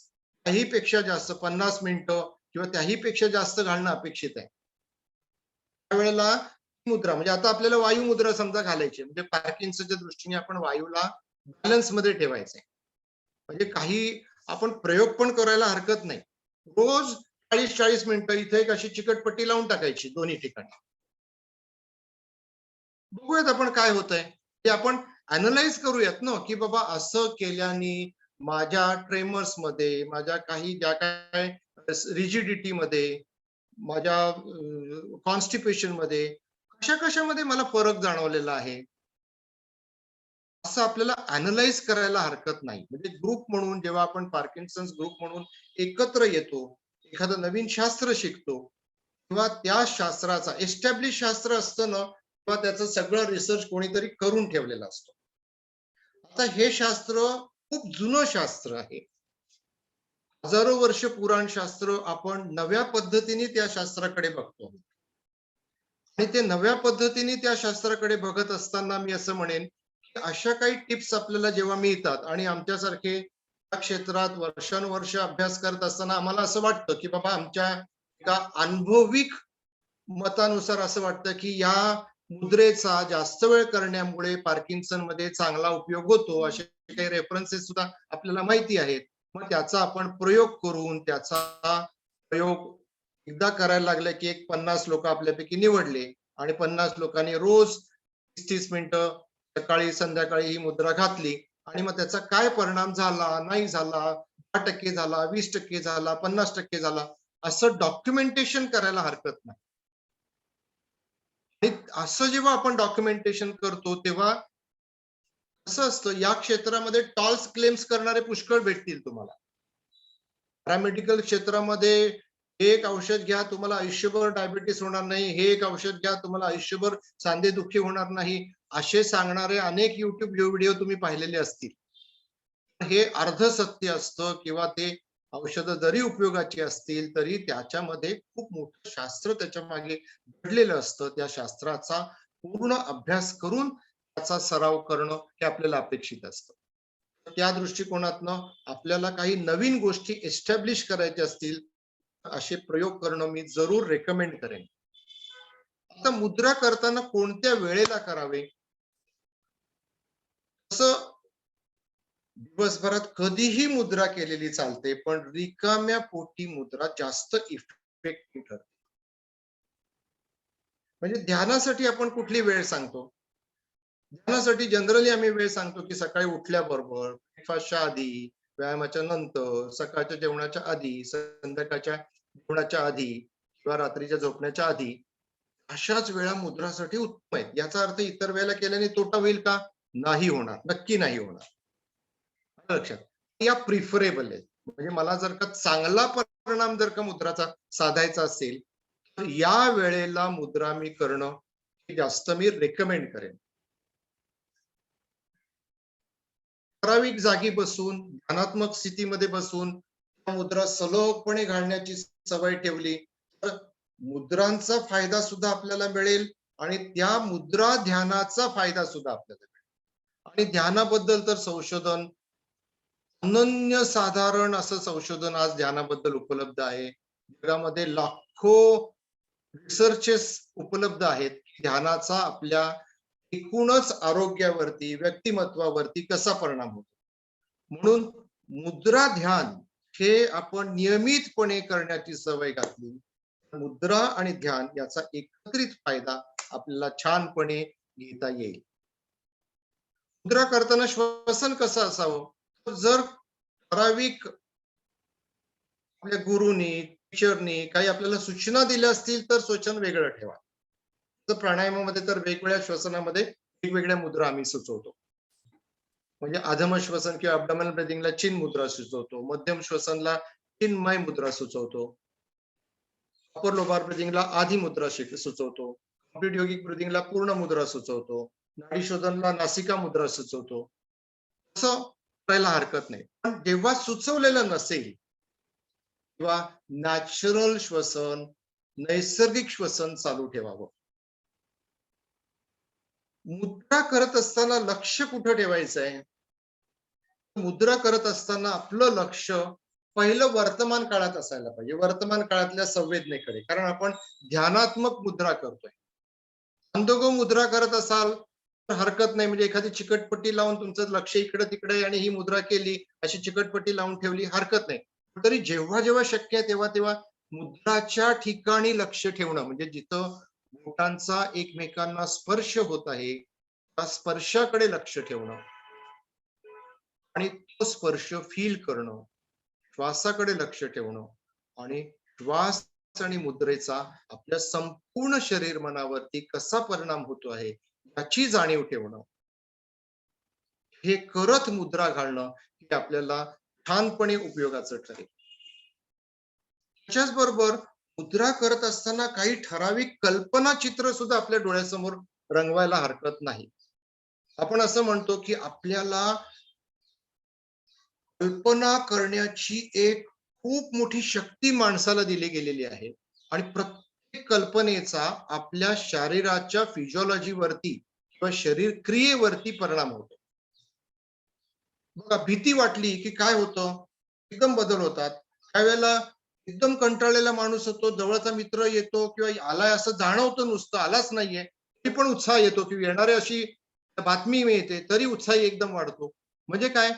काहीपेक्षा जास्त 50 मिनिटं किंवा त्याही पेक्षा जास्त घालणं अपेक्षित आहे. त्यावेळेला मुद्रा म्हणजे आता आपल्याला वायू मुद्रा समजा घालायची, म्हणजे पार्किन्सनच्या दृष्टीने आपण वायूला बॅलन्स मध्ये ठेवायचंय. म्हणजे काही आपण प्रयोग पण करायला हरकत नाही. रोज 40-40 मिनिटं इथे एक अशी चिकटपट्टी लावून टाकायची दोन्ही ठिकाणी. बघूयात आपण काय होतंय ते आपण अनालाइज करूयात ना, की बाबा असं केल्याने माझ्या ट्रेमर्स मध्ये, माझ्या काही ज्या काय रिजिडिटी मध्ये, माझ्या कॉन्स्टिपेशन मध्ये कशामध्ये मला फरक जाणवलेला आहे, असं आपल्याला अनालाइज करायला हरकत नाही. म्हणजे ग्रुप म्हणून जेव्हा आपण पार्किन्सन्स ग्रुप म्हणून एकत्र येतो, एखादं नवीन शास्त्र शिकतो, तेव्हा त्या शास्त्राचा एस्टॅब्लिश शास्त्र असतं ना, तेव्हा त्याचं सगळं रिसर्च कोणीतरी करून ठेवलेलं असतं. आता हे शास्त्र खूप जुनं शास्त्र आहे. हजारो वर्ष पुराण शास्त्र आपण नव्या पद्धतीने त्या शास्त्राकडे बघतो. आणि ते नव्या पद्धतीने त्या शास्त्राकडे बघत असताना मी असं म्हणेन की अशा काही टिप्स आपल्याला जेव्हा मिळतात आणि आमच्यासारखे या क्षेत्रात वर्षानुवर्ष अभ्यास करत असताना आम्हाला असं वाटतं की बाबा आमच्या एका अनुभविक मतानुसार असं वाटतं की या मुद्रेचा जास्त वेळ करण्यामुळे पार्किन्सन मध्ये चांगला उपयोग होतो, असे काही रेफरन्सेस सुद्धा आपल्याला माहिती आहेत. मग त्याचा आपण प्रयोग करून त्याचा प्रयोग एकदा करायला लागलं की एक 50 लोक आपल्यापैकी निवडले आणि 50 लोकांनी रोज 30 मिनिटं सकाळी संध्याकाळी ही मुद्रा घातली आणि मग त्याचा काय परिणाम झाला, नाही झाला, 10% झाला, 20% झाला, 50% झाला, असं डॉक्युमेंटेशन करायला हरकत नाही. असं जेव्हा आपण डॉक्युमेंटेशन करतो तेव्हा असं असतं, या क्षेत्रामध्ये टॉल्स क्लेम्स करणारे पुष्कळ भेटतील तुम्हाला. पॅरामेडिकल क्षेत्रामध्ये एक औषध घ्या तुम्हाला आयुष्यभर डायबिटीस होणार नाही, हे एक औषध घ्या तुम्हाला आयुष्यभर सांधेदुखी होणार नाही, असे सांगणारे अनेक युट्यूब व्हिडिओ तुम्ही पाहिलेले असतील. हे अर्ध सत्य असतं किंवा ते औषधं जरी उपयोगाची असतील तरी त्याच्यामध्ये खूप मोठं शास्त्र त्याच्या मागे घडलेलं असतं. त्या शास्त्राचा पूर्ण अभ्यास करून त्याचा सराव करणं हे आपल्याला अपेक्षित असतं. त्या दृष्टिकोनातनं आपल्याला काही नवीन गोष्टी एस्टॅब्लिश करायच्या असतील असे प्रयोग करणं मी जरूर रेकमेंड करेन. आता मुद्रा करताना कोणत्या वेळेला करावे, असं दिवसभरात कधीही मुद्रा केलेली चालते, पण रिकाम्या पोटी मुद्रा जास्त इफेक्टिव्ह ठरते. म्हणजे ध्यानासाठी आपण कुठली वेळ सांगतो? ध्यानासाठी जनरली आम्ही वेळ सांगतो की सकाळी उठल्याबरोबर, ब्रेकफास्टच्या आधी, व्यायामाच्या नंतर, सकाळच्या जेवणाच्या आधी, संध्याकाळच्या जेवणाच्या आधी किंवा रात्रीच्या झोपण्याच्या आधी, अशाच वेळा मुद्रासाठी उत्तम आहेत. याचा अर्थ इतर वेळेला केल्याने तोटा होईल का? नाही होणार, नक्की नाही होणार. लक्षात या प्रिफरेबल आहेत. म्हणजे मला जर का चांगला परिणाम जर का मुद्राचा साधायचा असेल तर या वेळेला मुद्रा मी करणं जास्त मी रेकमेंड करेन. ठराविक जागी बसून ध्यानात्मक स्थितीमध्ये बसून मुद्रा सलगपणे घालण्याची सवय ठेवली तर मुद्रांचा फायदा सुद्धा आपल्याला मिळेल आणि त्या मुद्रा ध्यानाचा फायदा सुद्धा आपल्याला मिळेल. आणि ध्यानाबद्दल तर संशोधन अनन्य साधारण असं संशोधन आज ध्यानाबद्दल उपलब्ध आहे. जगामध्ये लाखो रिसर्चेस उपलब्ध आहेत. ध्यानाचा आपल्या एकूणच आरोग्यावरती, व्यक्तिमत्वावरती कसा परिणाम होतो. म्हणून मुद्रा ध्यान हे आपण नियमितपणे करण्याची सवय घातली, मुद्रा आणि ध्यान याचा एकत्रित फायदा आपल्याला छानपणे घेता येईल. मुद्रा करताना श्वसन कसं असावं, तर जर ठराविक आपल्या गुरुनी टीचरनी काही आपल्याला सूचना दिल्या असतील तर श्वसन वेगळं ठेवा. तर प्राणायामामध्ये तर वेगवेगळ्या श्वसनामध्ये वेगवेगळ्या मुद्रा आम्ही सुचवतो. म्हणजे अधम श्वसन किंवा अबडोमिनल ब्रीथिंगला चिन मुद्रा सुचवतो, मध्यम श्वसनला चिन्मय मुद्रा सुचवतो, अपर लोबार ब्रीथिंगला आधी मुद्रा सुचवतो, कम्प्लीट योगिक ब्रीथिंगला पूर्ण मुद्रा सुचवतो, नाडी शोधनला नासिका मुद्रा सुचवतो. असं करायला हरकत नाही. पण जेव्हा सुचवलेलं नसेल किंवा नॅचरल श्वसन, नैसर्गिक श्वसन चालू ठेवावं. मुद्रा करत असताना लक्ष कुठं ठेवायचं आहे? मुद्रा करत असताना आपलं लक्ष पहिलं वर्तमान काळात असायला पाहिजे, वर्तमान काळातल्या संवेदनेकडे. कारण आपण ध्यानात्मक मुद्रा करतोय. अंधगो मुद्रा करत असाल तर हरकत नाही, म्हणजे एखादी चिकटपट्टी लावून तुमचं लक्ष इकडे तिकडे आणि ही मुद्रा केली, अशी चिकटपट्टी लावून ठेवली, हरकत नाही. तरी जेव्हा जेव्हा शक्य आहे तेव्हा तेव्हा मुद्राच्या ठिकाणी लक्ष ठेवणं, म्हणजे जिथं बोटांचा एकमेकांना स्पर्श होत आहे त्या स्पर्शाकडे लक्ष ठेवणं आणि तो स्पर्श फील करणं, श्वासाकडे लक्ष ठेवणं आणि श्वास आणि मुद्रेचा आपल्या संपूर्ण शरीर मनावरती कसा परिणाम होतो आहे याची जाणीव ठेवणं. हे करत मुद्रा घालणं हे आपल्याला छानपणे उपयोगाचं ठरेल. त्याच्याच बरोबर मुद्रा करत असताना काही ठराविक कल्पना चित्र सुद्धा आपल्या डोळ्यासमोर रंगवायला हरकत नाही. आपण असं म्हणतो की आपल्याला कल्पना करण्याची एक खूप मोठी शक्ती माणसाला दिली गेलेली आहे आणि प्रत्येक कल्पनेचा आपल्या शरीराच्या फिजिओलॉजीवरती किंवा शरीर क्रियेवरती परिणाम होतो. बघा, भीती वाटली की काय होतं, एकदम बदल होतात. त्यावेळेला एकदम कंटाळलेला माणूस होतो, जवळचा मित्र येतो किंवा आलाय असं जाणवतं, नुसतं आलाच नाहीये तरी पण उत्साह येतो, की येणारी अशी बातमी मिळते तरी उत्साह एकदम वाढतो. म्हणजे काय,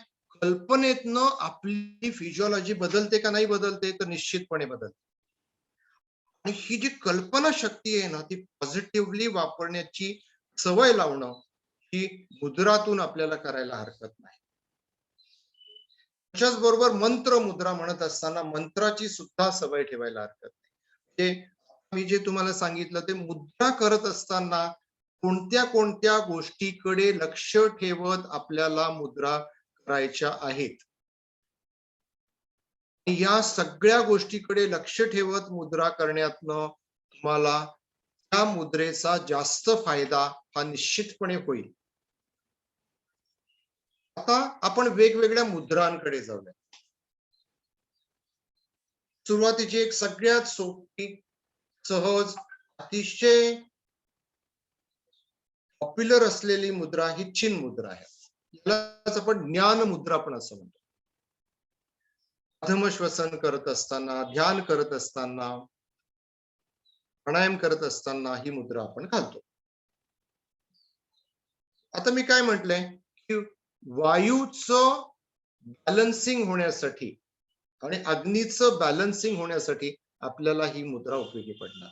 कल्पनेतनं आपली फिजिओलॉजी बदलते का नाही बदलते, तर निश्चितपणे बदलते. आणि ही जी कल्पना शक्ती आहे ना, ती पॉझिटिव्हली वापरण्याची सवय लावणं ही मुद्रातून आपल्याला करायला हरकत नाही. त्याच्याच बरोबर मंत्र मुद्रा म्हणत असताना मंत्राची सुद्धा सवय ठेवायला हरकत नाही. मी जे तुम्हाला सांगितलं ते मुद्रा करत असताना कोणत्या कोणत्या गोष्टीकडे लक्ष ठेवत आपल्याला मुद्रा करायच्या आहेत, या सगळ्या गोष्टीकडे लक्ष ठेवत मुद्रा करण्यातनं तुम्हाला त्या मुद्रेचा जास्त फायदा हा निश्चितपणे होईल. आता आपण वेगवेगळ्या मुद्रांकडे जाऊया. सुरुवातीची एक सगळ्यात सोपी, सहज, अतिशय पॉप्युलर असलेली मुद्रा ही चिन मुद्रा आहे. यालाच आपण ज्ञान मुद्रा पण असं म्हणतो. अधम श्वसन करत असताना, ध्यान करत असताना, प्राणायाम करत असताना ही मुद्रा आपण घालतो. आता मी काय म्हटलंय की वायूचं बॅलन्सिंग होण्यासाठी आणि अग्नीचं बॅलन्सिंग होण्यासाठी आपल्याला ही मुद्रा उपयोगी पडणार.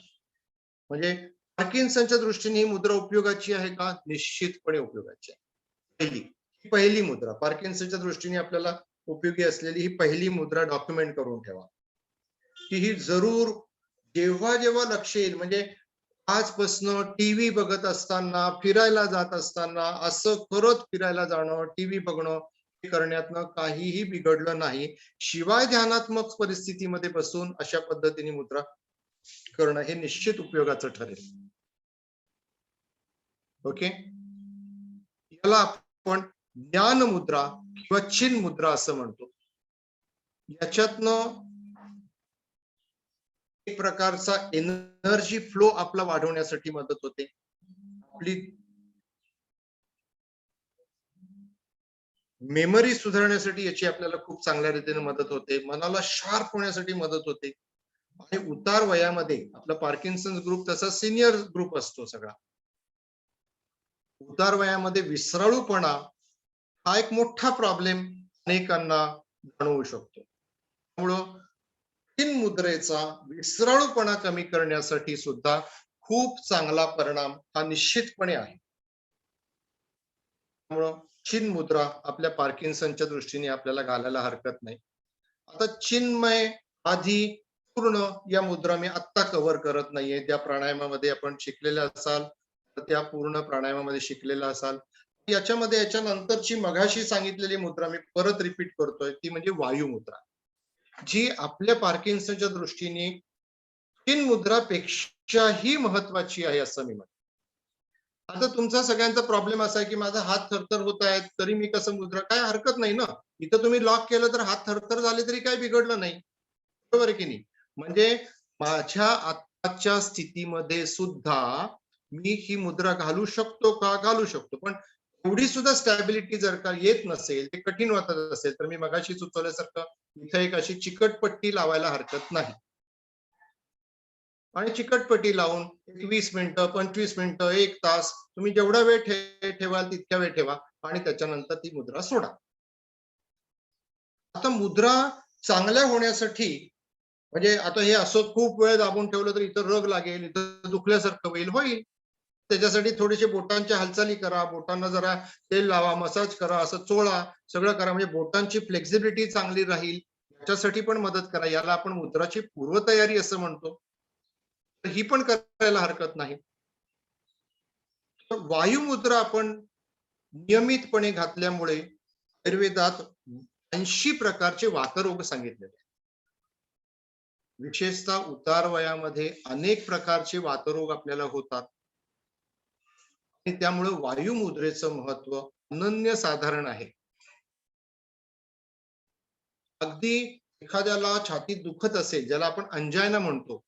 म्हणजे पार्किन्सनच्या दृष्टीने ही मुद्रा उपयोगाची आहे का? निश्चितपणे उपयोगाची आहे. पहिली मुद्रा पार्किन्सनच्या दृष्टीने आपल्याला उपयोगी असलेली ही पहिली मुद्रा डॉक्युमेंट करून ठेवा, की ही जरूर जेव्हा जेव्हा लक्ष येईल, म्हणजे आजपासून टीव्ही बघत असताना, फिरायला जात असताना असं करत फिरायला जाणं, टीव्ही बघणं हे करण्यातनं काहीही बिघडलं नाही. शिवाय ध्यानात्मक परिस्थितीमध्ये बसून अशा पद्धतीने मुद्रा करणं हे निश्चित उपयोगाचं ठरेल. ओके, याला आपण ज्ञान मुद्रा किंवा चिन मुद्रा असं म्हणतो. याच्यातनं एक प्रकारचा एनर्जी फ्लो आपला वाढवण्यासाठी मदत होते. आपली मेमरी सुधारण्यासाठी याची आपल्याला खूप चांगल्या रीतीने मदत होते. मनाला शार्प होण्यासाठी मदत होते. आणि उतार वयामध्ये आपला पार्किन्सन ग्रुप तसा सिनियर ग्रुप असतो सगळा. उतार वयामध्ये विसराळूपणा हा एक मोठा प्रॉब्लेम अनेकांना जाणवू शकतो. त्यामुळं चिन मुद्रेचा विसराळूपणा कमी करण्यासाठी सुद्धा खूप चांगला परिणाम हा निश्चितपणे आहे. त्यामुळं चिन्ह मुद्रा आपल्या पार्किन्सनच्या दृष्टीने आपल्याला घालायला हरकत नाही. आता चिन्मय आधी पूर्ण या मुद्रा मी आत्ता कव्हर करत नाहीये. त्या प्राणायामामध्ये आपण शिकलेल्या असाल तर त्या पूर्ण प्राणायामामध्ये शिकलेला असाल. याच्यामध्ये याच्यानंतरची मघाशी सांगितलेली मुद्रा मी परत रिपीट करतोय, ती म्हणजे वायू मुद्रा, जी आपल्या पार्किन्सनच्या दृष्टीने चिन्ह मुद्रापेक्षाही महत्वाची आहे असं मी म्हणतो. आता तुमचा सगळ्यांचा प्रॉब्लेम असा आहे की माझा हात थरथर होत आहे, तरी मी कसं मुद्रा, काय हरकत नाही ना. इथं तुम्ही लॉक केलं तर हात थरथर झाले तरी काही बिघडलं नाही, बरोबर आहे की नाही. म्हणजे माझ्या आताच्या स्थितीमध्ये सुद्धा मी ही मुद्रा घालू शकतो का? घालू शकतो. पण एवढी सुद्धा स्टॅबिलिटी जर का येत नसेल, ते कठीण वाटत असेल, तर मी मगाशी सुचवल्यासारखं इथे एक अशी चिकट पट्टी लावायला हरकत नाही. आणि चिकटपट्टी लावून 20 मिनिटं, 25 मिनिटं, 1 तास तुम्ही जेवढा वेळ ठेवाल तितक्या वेळ ठेवा आणि त्याच्यानंतर ती मुद्रा सोडा. आता मुद्रा चांगल्या होण्यासाठी, म्हणजे आता हे असं खूप वेळ दाबून ठेवलं तर इथं रग लागेल, इथं दुखल्यासारखं होईल. त्याच्यासाठी थोडेसे बोटांच्या हालचाली करा, बोटांना जरा तेल लावा, मसाज करा, असं चोळा, सगळं करा, म्हणजे बोटांची फ्लेक्झिबिलिटी चांगली राहील. याच्यासाठी पण मदत करा. याला आपण मुद्राची पूर्वतयारी असं म्हणतो. ही पण करायला हरकत नाही. वायू मुद्रा आपण नियमितपणे घातल्यामुळे आयुर्वेदात 80 प्रकारचे वातरोग सांगितलेले. विशेषतः उतार वयामध्ये अनेक प्रकारचे वातरोग आपल्याला होतात आणि त्यामुळे वायू मुद्रेचं महत्व अनन्यसाधारण आहे. अगदी एखाद्याला छातीत दुखत असेल, ज्याला आपण अंजायना म्हणतो,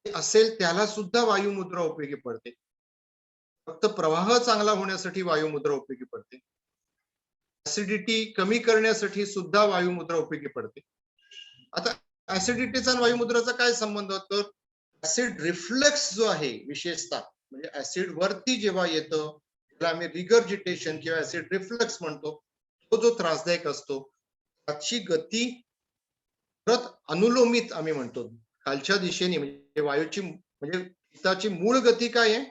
असेल त्याला सुद्धा वायू मुद्रा उपयोगी पडते. फक्त प्रवाह चांगला होण्यासाठी वायू मुद्रा उपयोगी पडते. ऍसिडिटी कमी करण्यासाठी सुद्धा वायू मुद्रा उपयोगी पडते. आता ऍसिडिटीचा आणि वायू मुद्राचा काय संबंध? तर ऍसिड रिफ्लेक्स जो आहे, विशेषतः म्हणजे ऍसिड वरती जेव्हा येतं त्याला आम्ही रिगर्जिटेशन किंवा ऍसिड रिफ्लेक्स म्हणतो, तो जो त्रासदायक असतो, त्याची गती परत अनुलोमित आम्ही म्हणतो, खालच्या दिशेने, म्हणजे वायूची, म्हणजे पित्ताची मूळ गती काय आहे?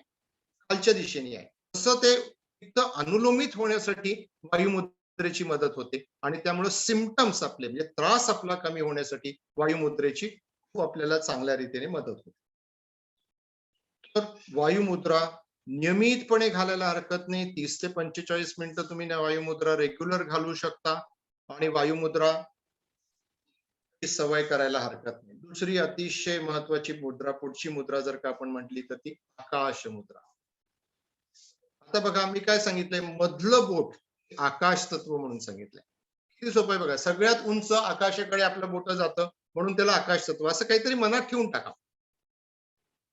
खालच्या दिशेने आहे. तसं ते पित्त अनुलोमित होण्यासाठी वायुमुद्रेची मदत होते आणि त्यामुळे सिम्पटम्स आपले, म्हणजे त्रास आपला कमी होण्यासाठी वायुमुद्रेची खूप आपल्याला चांगल्या रीतीने मदत होते. तर वायुमुद्रा नियमितपणे घालायला हरकत नाही. 30 ते 45 मिनिटं तुम्ही वायुमुद्रा रेग्युलर घालू शकता आणि वायुमुद्रा सवय करायला हरकत नाही. दुसरी अतिशय महत्वाची मुद्रा, पुढची मुद्रा जर का आपण म्हटली तर ती आकाश मुद्रा. आता बघा मी काय सांगितलंय, मधलं बोट आकाश तत्व म्हणून सांगितलंय. किती सोपं आहे बघा. सगळ्यात उंच आकाशाकडे आपलं बोट जातं म्हणून त्याला आकाश तत्व असं काहीतरी मनात ठेवून टाका.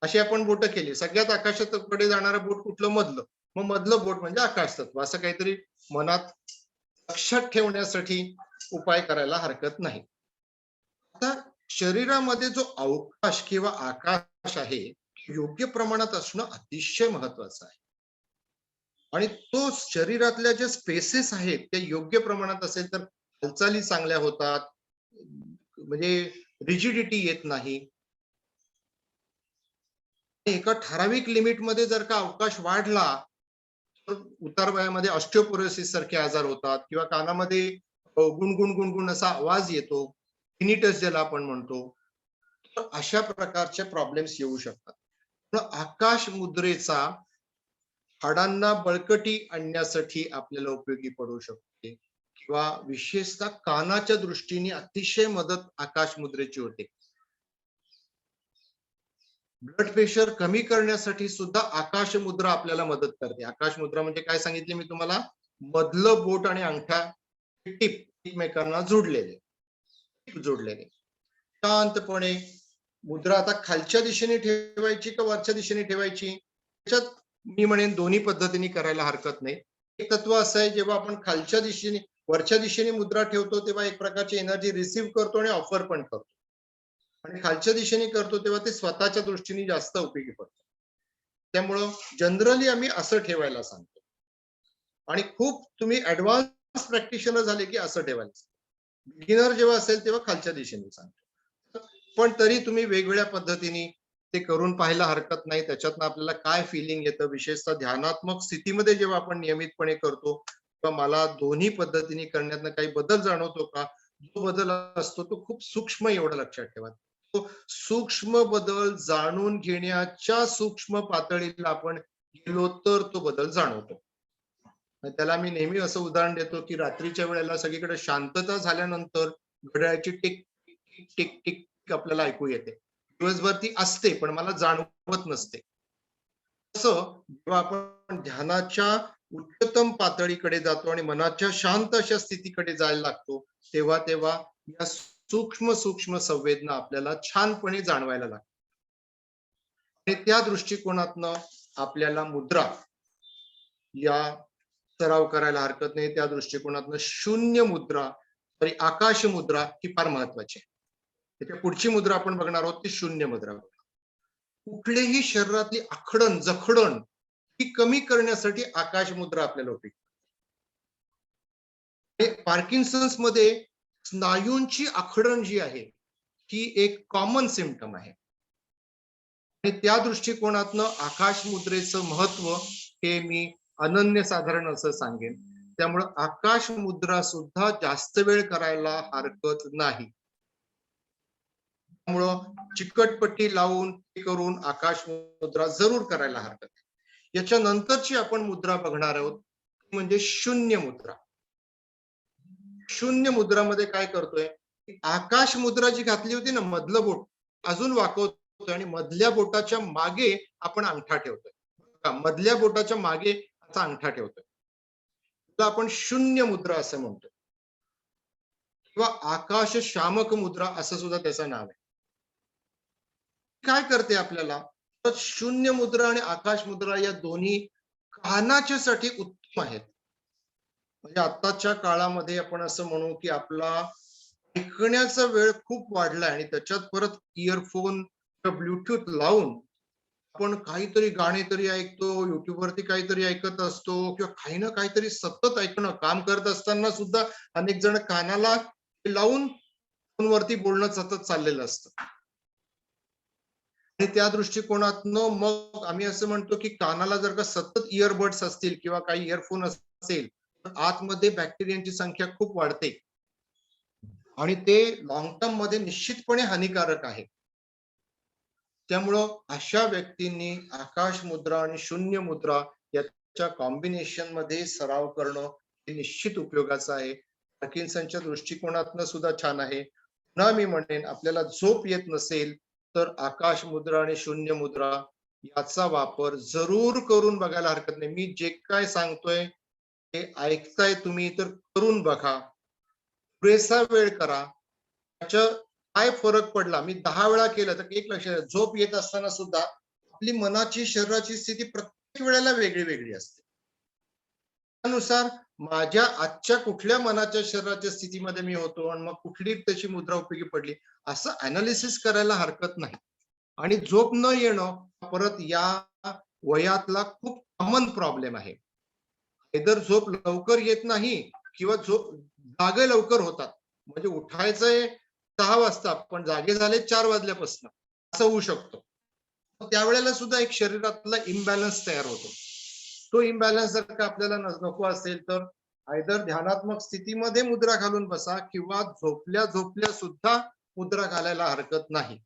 अशी आपण बोट केली, सगळ्यात आकाशाकडे जाणारं बोट कुठलं? मधलं. मग मधलं बोट म्हणजे आकाश तत्व, असं काहीतरी मनात लक्षात ठेवण्यासाठी उपाय करायला हरकत नाही. आता शरीरामध्ये जो अवकाश किंवा आकाश आहे, योग्य प्रमाणात असणं अतिशय महत्वाचं आहे. आणि तो शरीरातल्या ज्या स्पेसेस आहेत त्या योग्य प्रमाणात असेल तर हालचाली चांगल्या होतात, म्हणजे रिजिडिटी येत नाही. एका ठराविक लिमिटमध्ये जर का अवकाश वाढला तर उतार वयामध्ये ऑस्टिओपोरोसिस सारखे आजार होतात किंवा कानामध्ये गुणगुण गुणगुण असा आवाज येतो, टिनिटस ज्याला आपण म्हणतो. तर अशा प्रकारचे प्रॉब्लेम्स येऊ शकतात. पण आकाश मुद्रेचा हाडांना बळकटी आणण्यासाठी आपल्याला उपयोगी पडू शकते किंवा विशेषतः कानाच्या दृष्टीने अतिशय मदत आकाश मुद्रेची होते. ब्लड प्रेशर कमी करण्यासाठी सुद्धा आकाश मुद्रा आपल्याला मदत करते. आकाश मुद्रा म्हणजे काय सांगितले मी तुम्हाला? मधलं बोट आणि अंगठा टिप एकमेकांना जोडलेले. शांतपणे मुद्रा आता खालच्या दिशेने ठेवायची का वरच्या दिशेने ठेवायची? त्याच्यात मी म्हणेन दोन्ही पद्धतीने करायला हरकत नाही. एक तत्व असं आहे, जेव्हा आपण खालच्या दिशेने वरच्या दिशेने मुद्रा ठेवतो तेव्हा एक प्रकारची एनर्जी रिसीव्ह करतो आणि ऑफर पण करतो, आणि खालच्या दिशेने करतो तेव्हा ते स्वतःच्या दृष्टीने जास्त उपयोगी पडतं. त्यामुळं जनरली आम्ही असं ठेवायला सांगतो आणि खूप तुम्ही ऍडव्हान्स प्रॅक्टिशनर झाले की असं ठेवायला सांगतो. बिगिनर जेव्हा असेल तेव्हा खालच्या दिशेने सांगतो. पण तरी तुम्ही वेगवेगळ्या पद्धतीने ते करून पाहायला हरकत नाही. त्याच्यातनं आपल्याला काय फिलिंग येतं, विशेषतः ध्यानात्मक स्थितीमध्ये जेव्हा आपण नियमितपणे करतो तेव्हा मला दोन्ही पद्धतीने करण्यातनं काही बदल जाणवतो का? जो बदल असतो तो खूप सूक्ष्म, एवढं लक्षात ठेवा. तो सूक्ष्म बदल जाणून घेण्याच्या सूक्ष्म पातळीला आपण गेलो तर तो बदल जाणवतो. त्याला मी नेहमी असं उदाहरण देतो की रात्रीच्या वेळेला सगळीकडे शांतता झाल्यानंतर घड्याळाची टिक टिक टिक टिक आपल्याला ऐकू येते. दिवसभर ती असते पण मला जाणवत नसते. तसं जेव्हा आपण ध्यानाच्या उच्चतम पातळीकडे जातो आणि मनाच्या शांत अशा स्थितीकडे जायला लागतो तेव्हा तेव्हा या सूक्ष्म सूक्ष्म संवेदना आपल्याला छानपणे जाणवायला लागतात. आणि त्या दृष्टिकोनातनं आपल्याला मुद्रा या सराव करायला हरकत नाही. त्या दृष्टिकोनातनं शून्य मुद्रा, तरी आकाश मुद्रा ही फार महत्वाची आहे. त्याच्या पुढची मुद्रा आपण बघणार आहोत ती शून्य मुद्रा. कुठलेही शरीरातली आखडण जखडण ही कमी करण्यासाठी आकाश मुद्रा आपल्याला उपयोगी. पार्किन्सन्स मध्ये स्नायूंची आखडण जी आहे ही एक कॉमन सिम्पटम आहे. आणि त्या दृष्टिकोनातनं आकाश मुद्रेचं महत्व हे मी अनन्यसाधारण असं सांगेन. त्यामुळे आकाश मुद्रा सुद्धा जास्त वेळ करायला हरकत नाही. त्यामुळं चिकटपट्टी लावून करून आकाश मुद्रा जरूर करायला हरकत नाही. याच्या नंतरची आपण मुद्रा बघणार आहोत म्हणजे शून्य मुद्रा. शून्य मुद्रामध्ये काय करतोय, आकाश मुद्रा जी घातली होती ना, मधलं बोट अजून वाकवतोय आणि मधल्या बोटाच्या मागे आपण अंगठा ठेवतोय. मधल्या बोटाच्या मागे असा अंगठा ठेवतोय. त्याला आपण शून्य मुद्रा असं म्हणतो किंवा आकाश शामक मुद्रा असं सुद्धा त्याचं नाव आहे. काय करते आपल्याला, तर शून्य मुद्रा आणि आकाश मुद्रा या दोन्ही कानाच्यासाठी उत्तम आहेत. म्हणजे आताच्या काळामध्ये आपण असं म्हणू की आपला ऐकण्याचा वेळ खूप वाढलाय आणि त्याच्यात परत इयरफोन ब्लूटूथ लावून आपण काहीतरी गाणे तरी ऐकतो, युट्यूब वरती काहीतरी ऐकत असतो किंवा काही ना काहीतरी सतत ऐकणं. काम करत असताना सुद्धा अनेक जण कानाला लावून फोनवरती बोलणं सतत चाललेलं असतं. आणि त्या दृष्टिकोनातनं मग आम्ही असं म्हणतो की कानाला जर का सतत इयरबड्स असतील किंवा काही इयरफोन असेल तर आतमध्ये बॅक्टेरियांची संख्या खूप वाढते आणि ते लॉंग टर्म मध्ये निश्चितपणे हानिकारक आहे. त्यामुळं अशा व्यक्तींनी आकाश मुद्रा आणि शून्य मुद्रा याच्या कॉम्बिनेशन मध्ये सराव करणं हे निश्चित उपयोगाचं आहे. पार्किन्सनच्या दृष्टिकोनातनं सुद्धा छान आहे. पुन्हा मी म्हणेन, आपल्याला झोप येत नसेल तर आकाश मुद्रा आणि शून्य मुद्रा याचा वापर जरूर करून बघायला हरकत नाही. मी जे काय सांगतोय ते ऐकताय तुम्ही तर करून बघा, पुरेसा वेळ करा. त्याच्या काय फरक पडला, मी 10 वेळा केलं तर एक लक्षात, झोप येत असताना सुद्धा आपली मनाची शरीराची स्थिती प्रत्येक वेळेला वेगळी वेगळी असते. त्यानुसार माझ्या आजच्या कुठल्या मनाच्या शरीराच्या स्थितीमध्ये मी होतो आणि मग कुठली त्याची मुद्रा उपयोगी पडली असं अनालिसिस करायला हरकत नाही. आणि झोप न येणं परत या वयातला खूप कॉमन प्रॉब्लेम आहे. इधर झोप लवकर येत नाही किंवा झोप जागे लवकर होतात. म्हणजे उठायचंय 6 वाजता पण जागे झाले 4 वाजल्यापासून, असं होऊ शकतो. त्यावेळेला सुद्धा एक शरीरातला इम्बॅलन्स तयार होतो. तो इम्बॅलन्स जर का आपल्याला नको असेल तर आयदर ध्यानात्मक स्थितीमध्ये मुद्रा घालून बसा किंवा झोपल्या झोपल्या सुद्धा मुद्रा घालायला हरकत नाही.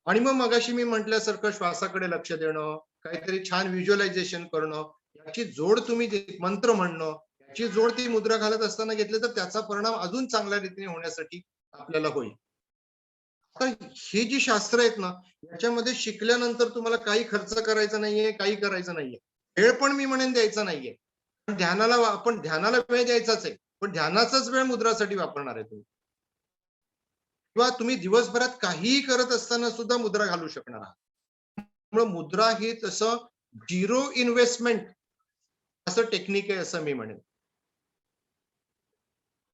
आणि मग मगाशी मी म्हटल्यासारखं श्वासाकडे लक्ष देणं, काहीतरी छान व्हिज्युअलायझेशन करणं, याची जोड तुम्ही मंत्र म्हणणं, याची जोड ती मुद्रा घालत असताना घेतले तर त्याचा परिणाम अजून चांगल्या रीतीने होण्यासाठी आपल्याला होईल. तर ही जी शास्त्र आहेत ना, याच्यामध्ये शिकल्यानंतर तुम्हाला काही खर्च करायचा नाहीये, काही करायचं नाहीये, वेळ पण मी म्हणेन द्यायचा नाहीये. आपण ध्यानाला वेळ द्यायचाच आहे, पण ध्यानाचाच वेळ मुद्रासाठी वापरणार आहे तुम्ही. किंवा तुम्ही दिवसभरात काहीही करत असताना सुद्धा मुद्रा घालू शकणार आहात. त्यामुळे मुद्रा ही तसं 0 इन्व्हेस्टमेंट असं टेक्निक आहे असं मी म्हणेन.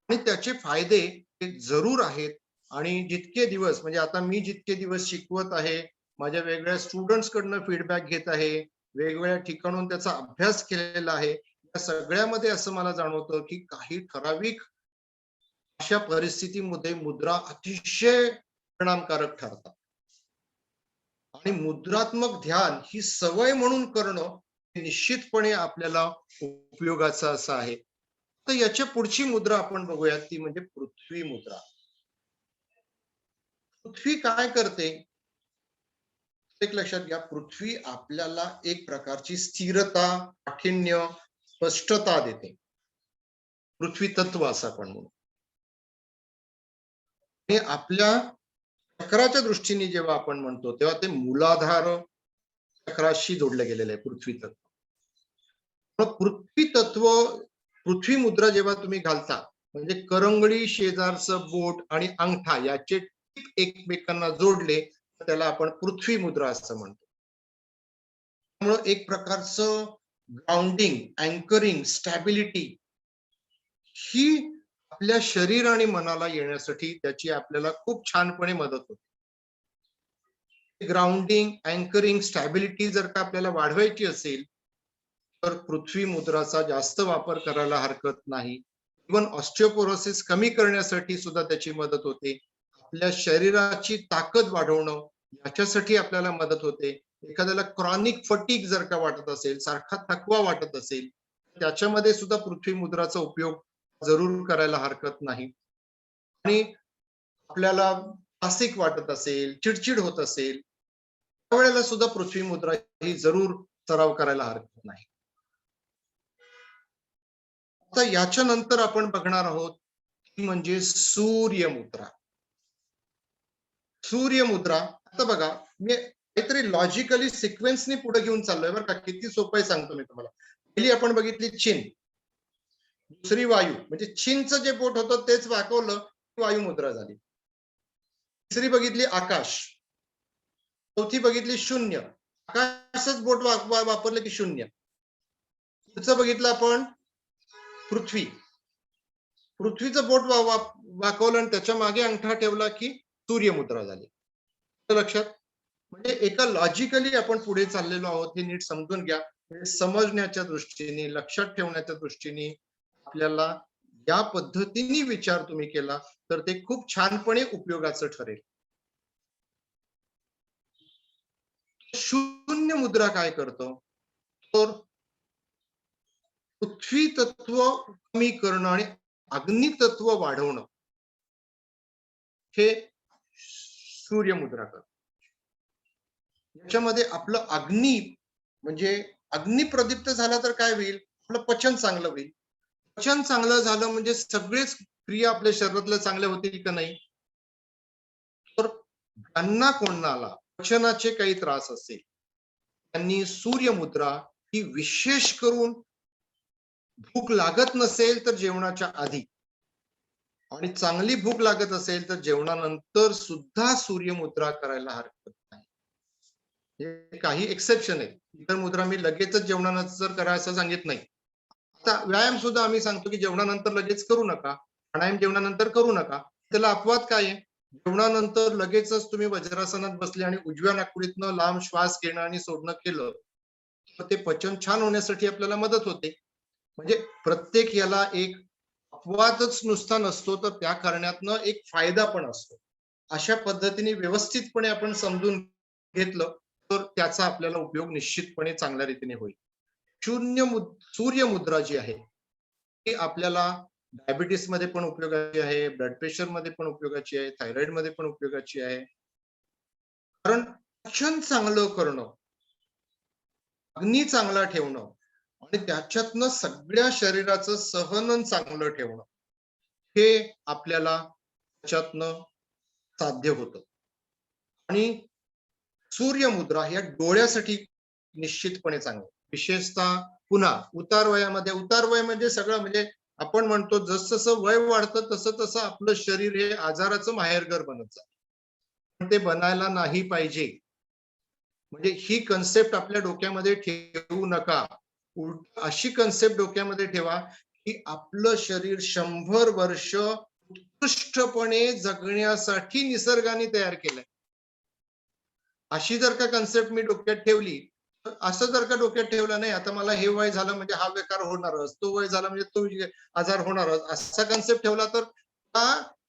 आणि त्याचे फायदे जरूर आहेत. आणि जितके दिवस, म्हणजे आता मी जितके दिवस शिकवत आहे, माझ्या वेगवेगळ्या स्टुडंट्स कडनं फीडबॅक घेत आहे, वेगवेगळ्या ठिकाणून त्याचा अभ्यास केलेला आहे, या सगळ्यामध्ये असं मला जाणवतं की काही ठराविक अशा परिस्थितीमध्ये मुद्रा अतिशय परिणामकारक ठरतात. आणि मुद्रात्मक ध्यान ही सवय म्हणून करणं हे निश्चितपणे आपल्याला उपयोगाचं असं आहे. तर याच्या पुढची मुद्रा आपण बघूयात, ती म्हणजे पृथ्वी मुद्रा. पृथ्वी काय करते एक लक्षात घ्या. पृथ्वी आपल्याला एक प्रकारची स्थिरता, काठिण्य, स्पष्टता देते. पृथ्वी तत्व असं आपण म्हणू. हे आपल्या चक्राच्या दृष्टीने जेव्हा आपण म्हणतो तेव्हा ते मूलाधार चक्राशी जोडले गेलेले आहे पृथ्वी तत्व. मग पृथ्वी तत्व, पृथ्वी मुद्रा जेव्हा तुम्ही घालता म्हणजे करंगळी शेजारचं बोट आणि अंगठा याचे टीप एकमेकांना जोडले, त्याला आपण पृथ्वी मुद्रा असं म्हणतो. त्यामुळे एक प्रकारचं ग्राउंडिंग, अँकरिंग, स्टॅबिलिटी ही आपल्या शरीर आणि मनाला येण्यासाठी त्याची आपल्याला खूप छानपणे मदत होते. ग्राउंडिंग, अँकरिंग, स्टॅबिलिटी जर का आपल्याला वाढवायची असेल तर पृथ्वी मुद्राचा जास्त वापर करायला हरकत नाही. इव्हन ऑस्टिओपोरोसिस कमी करण्यासाठी सुद्धा त्याची मदत होते. आपल्या शरीराची ताकद वाढवणं याच्यासाठी आपल्याला मदत होते. एखाद्याला क्रॉनिक फटीग जर का वाटत असेल, सारखा थकवा वाटत असेल, त्याच्यामध्ये सुद्धा पृथ्वी मुद्राचा उपयोग जरूर करायला हरकत नाही. आणि आपल्याला त्रासिक वाटत असेल, चिडचिड होत असेल, त्यावेळेला सुद्धा पृथ्वी मुद्रा ही जरूर सराव करायला हरकत नाही. आता याच्या नंतर आपण बघणार आहोत ती म्हणजे सूर्य मुद्रा. सूर्य मुद्रा, आता बघा मी काहीतरी लॉजिकली सिक्वेन्सनी पुढे घेऊन चाललोय बरं का. किती सोपं आहे सांगतो मी तुम्हाला. पहिली आपण बघितली चिन, दुसरी वायू, म्हणजे चिनचं जे बोट होतं तेच वाकवलं, वायू मुद्रा झाली. तिसरी बघितली आकाश, चौथी बघितली शून्य, आकाशच बोट वापरलं की शून्य. पुढचं बघितलं आपण पृथ्वी, पृथ्वीचं बोट वाकवलं आणि त्याच्या मागे अंगठा ठेवला की सूर्य मुद्रा झाली. लक्षात, म्हणजे एका लॉजिकली आपण पुढे चाललेलो आहोत हे नीट समजून घ्या. समजण्याच्या दृष्टीने, लक्षात ठेवण्याच्या दृष्टीने आपल्याला या पद्धतीने विचार तुम्ही केला तर ते खूप छानपणे उपयोगाचं ठरेल. शून्य मुद्रा काय करतो तर पृथ्वी तत्व कमी करणं आणि अग्नि तत्व वाढवणं हे सूर्य मुद्रा करतो. याच्यामध्ये आपलं अग्नी, म्हणजे अग्नी प्रदीप्त झाला तर काय होईल, आपलं पचन चांगलं होईल. पचन चांगलं झालं म्हणजे सगळेच क्रिया आपल्या शरीरातल्या चांगल्या होतील का नाही. तर ज्यांना कोणाला पचनाचे काही त्रास असेल त्यांनी सूर्य मुद्रा ही विशेष करून भूक लागत नसेल तर जेवणाच्या आधी, आणि चांगली भूक लागत असेल तर जेवणानंतर सुद्धा सूर्य मुद्रा करायला हरकत नाही. हे काही एक्सेप्शन आहे. इतर मुद्रा मी लगेचच जेवणानंतर करा असं सांगित नाही. आता व्यायाम सुद्धा आम्ही सांगतो की जेवणानंतर लगेच करू नका, प्राणायाम जेवणानंतर करू नका. त्याला अपवाद काय आहे, जेवणानंतर लगेचच तुम्ही वज्रासनात बसले आणि उजव्या नाकपुडीतनं लांब श्वास घेणं आणि सोडणं केलं तर ते पचन छान होण्यासाठी आपल्याला मदत होते. म्हणजे प्रत्येक याला एक अपवादच नुसता नसतो तर त्या कारणातनं एक फायदा पण असतो. अशा पद्धतीने व्यवस्थितपणे आपण समजून घेतलं तर त्याचा आपल्याला उपयोग निश्चितपणे चांगल्या रीतीने होईल. सूर्य मुद्रा जी आहे ती आपल्याला डायबिटीस मध्ये पण उपयोगाची आहे, ब्लड प्रेशर मध्ये पण उपयोगाची आहे, थायरॉइड मध्ये पण उपयोगाची आहे. कारण पचन चांगलं करणं, अग्नी चांगला ठेवणं आणि त्याच्यातनं सगळ्या शरीराचं सहन चांगलं ठेवणं हे आपल्याला त्याच्यातनं साध्य होतं. आणि सूर्य मुद्रा ह्या डोळ्यासाठी निश्चितपणे चांगलं, विशेषतः पुन्हा उतार वयामध्ये. उतार वय म्हणजे सगळं, म्हणजे आपण म्हणतो जसं जसं वय वाढतं तसं तसं आपलं शरीर हे आजाराचं माहेरघर बनत जातं. पण ते बनायला नाही पाहिजे. म्हणजे ही कन्सेप्ट आपल्या डोक्यामध्ये ठेवू नका. उलट अशी कन्सेप्ट डोक्यामध्ये ठेवा की आपलं शरीर 100 वर्ष उत्कृष्टपणे जगण्यासाठी निसर्गाने तयार केलंय. अशी जर का कन्सेप्ट मी डोक्यात ठेवली, असं जर का डोक्यात ठेवलं नाही आता मला हे वय झालं म्हणजे हा बेकार होणारच, तो वय झाला म्हणजे तो आजार होणारच, असा कन्सेप्ट ठेवला तर